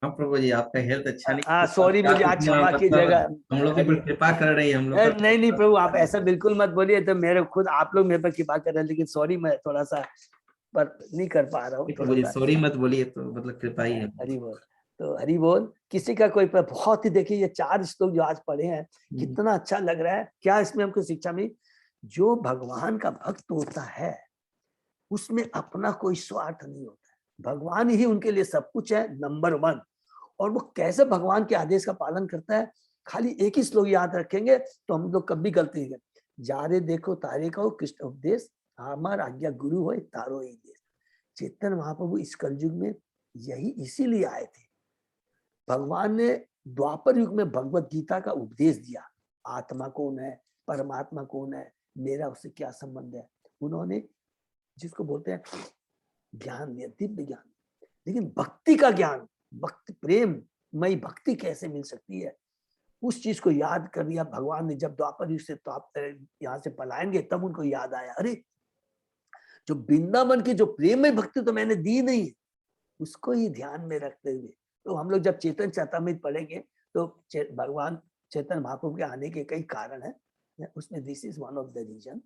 हाँ प्रभु जी, आपका हेल्थ अच्छा नहीं। हाँ सॉरी, मुझे आज क्षमा कीजिएगा। हम लोग के ऊपर कृपा कर रही है हम लोग। नहीं नहीं प्रभु, आप ऐसा बिल्कुल मत बोलिए, तो मेरे खुद आप लोग मेरे पर कृपा कर रहे हैं, लेकिन सॉरी मैं थोड़ा सा पर नहीं कर पा रहा हूँ। प्रभु जी सॉरी मत बोलिए, तो मतलब कृपा ही है। हरि बोल। तो हरि बोल। किसी का कोई बहुत ही, देखिए ये 4 श्लोक जो आज पढ़े हैं कितना अच्छा लग रहा है। क्या इसमें हमको शिक्षा मिली? जो भगवान का भक्त होता है उसमें अपना कोई स्वार्थ नहीं होता है, भगवान ही उनके लिए सब कुछ है, नंबर 1। और वो कैसे भगवान के आदेश का पालन करता है, खाली एक ही श्लोक याद रखेंगे तो हम लोग कभी गलती नहीं करेंगे। जारे देखो तारे कहो कृष्ण उपदेश, हमार आज्ञा गुरु हो तारो ही देश। चेतन महाप्रभु इस कलयुग में यही इसीलिए आए थे। भगवान ने द्वापर युग में भगवत गीता का उपदेश दिया, आत्मा कौन है, परमात्मा कौन है, मेरा उससे क्या संबंध है। उन्होंने जिसको बोलते हैं ज्ञान दिया, दिव्य ज्ञान। लेकिन भक्ति का ज्ञान, भक्ति प्रेम मई भक्ति कैसे मिल सकती है, उस चीज को याद कर दिया भगवान ने। जब द्वापर युग से तो आप यहाँ से पलाएंगे तब उनको याद आया, अरे जो वृंदावन की जो प्रेम में भक्ति तो मैंने दी नहीं, उसको ही ध्यान में रखते हुए। तो हम लोग जब चेतन चैतामृत पढ़ेंगे तो भगवान चेतन महाप्रभु के आने के कई कारण है, उसमें this is one of the reason.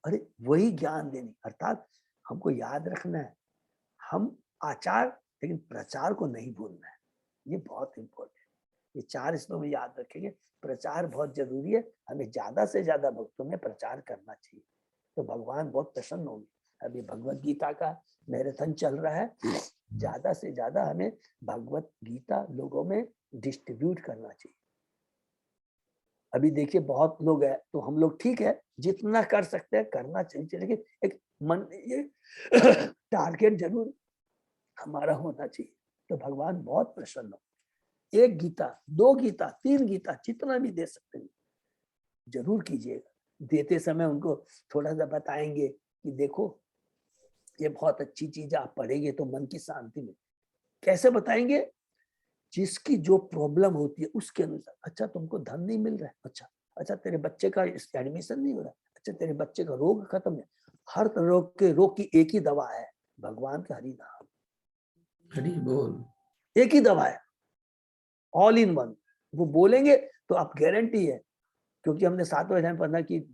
अरे वही ज्ञान देने, अर्थात हमको याद रखना है हम आचार, लेकिन प्रचार को नहीं भूलना है, ये बहुत इंपॉर्टेंट। ये 4 इसमें में याद रखेंगे, प्रचार बहुत जरूरी है, हमें ज्यादा से ज्यादा भक्तों में प्रचार करना चाहिए, तो भगवान बहुत प्रसन्न होंगे। अभी भगवत गीता का मैराथन चल रहा है, ज्यादा से ज्यादा हमें भगवत गीता लोगों में डिस्ट्रीब्यूट करना चाहिए। अभी देखिए बहुत लोग है तो हम लोग ठीक है जितना कर सकते हैं करना चाहिए, लेकिन एक मन ये टारगेट जरूर हमारा होना चाहिए, तो भगवान बहुत प्रसन्न हो। 1 गीता 2 गीता 3 गीता जितना भी दे सकते हैं जरूर कीजिएगा। देते समय उनको थोड़ा सा बताएंगे कि देखो ये बहुत अच्छी चीज आप पढ़ेंगे तो मन की शांति में। कैसे बताएंगे? जिसकी जो प्रॉब्लम होती है उसके अनुसार। अच्छा तुमको धन नहीं मिल रहा है, अच्छा तेरे बच्चे का एडमिशन नहीं हो रहा है, अच्छा तेरे बच्चे का रोग खत्म है। हर रोग की एक ही दवा है, भगवान का हरि नाम। हरि बोल। एक ही दवा है, ऑल इन वन। वो बोलेंगे तो आप गारंटी है, क्योंकि हमने 7वें अध्याय में पढ़ा कि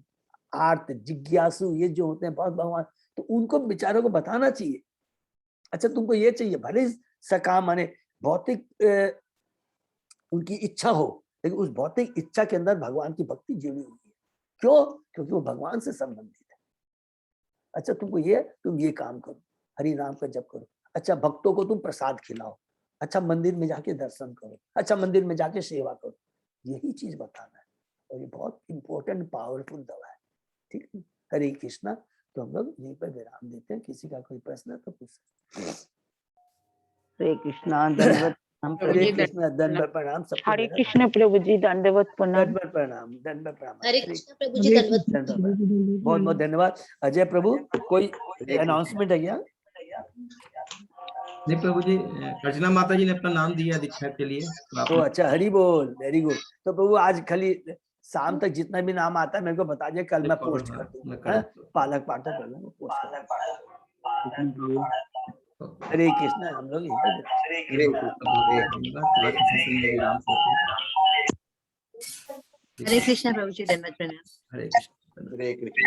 आर्त जिज्ञासु ये जो होते हैं बहुत भगवान, तो उनको बेचारों को बताना चाहिए। अच्छा तुमको ये चाहिए, भले सकाम माने भौतिक उनकी इच्छा हो, लेकिन उस भौतिक इच्छा के अंदर भगवान की भक्ति जुड़ी हुई है। क्यों? क्योंकि वो भगवान से संबंधित है। अच्छा तुमको तुम ये काम करो, हरि नाम का जप करो, अच्छा भक्तों को तुम प्रसाद खिलाओ, अच्छा मंदिर में जाके दर्शन करो, अच्छा मंदिर में जाके सेवा करो, यही चीज बताना है। और ये बहुत इंपॉर्टेंट पावरफुल दवा है। ठीक है, हरे कृष्णा। तो हम लोग यहीं पर विराम देते हैं। किसी का कोई प्रश्न है तो पूछ सकते हैं। हरे कृष्णा, दंडवत प्रणाम हरे प्रभु जी। कृष्णा, दंडवत प्रणाम सबको। हरे कृष्ण प्रभु जी, दंडवत प्रणाम। दंडवत प्रणाम, दंडवत प्रणाम। हरे कृष्ण प्रभु जी, दंडवत दंडवत प्रणाम। बहुत बहुत धन्यवाद। अजय प्रभु कोई अनाउंसमेंट है क्या? नहीं प्रभु जी, अर्चना माता जी ने अपना नाम दिया दीक्षा के लिए, तो आप तो अच्छा, हरि बोल, वेरी गुड। तो प्रभु आज खाली शाम तक जितना भी नाम आता है मेरे को बता दिए, कल मैं पोस्ट कर दूंगा। पालक पाठक कर दूंगा, पोस्ट कर दूंगा। हरे कृष्ण। हम लोग यहीं पे हरे कृष्ण प्रभु जी, दंडवत प्रणाम। हरे कृष्ण। हरे कृष्ण।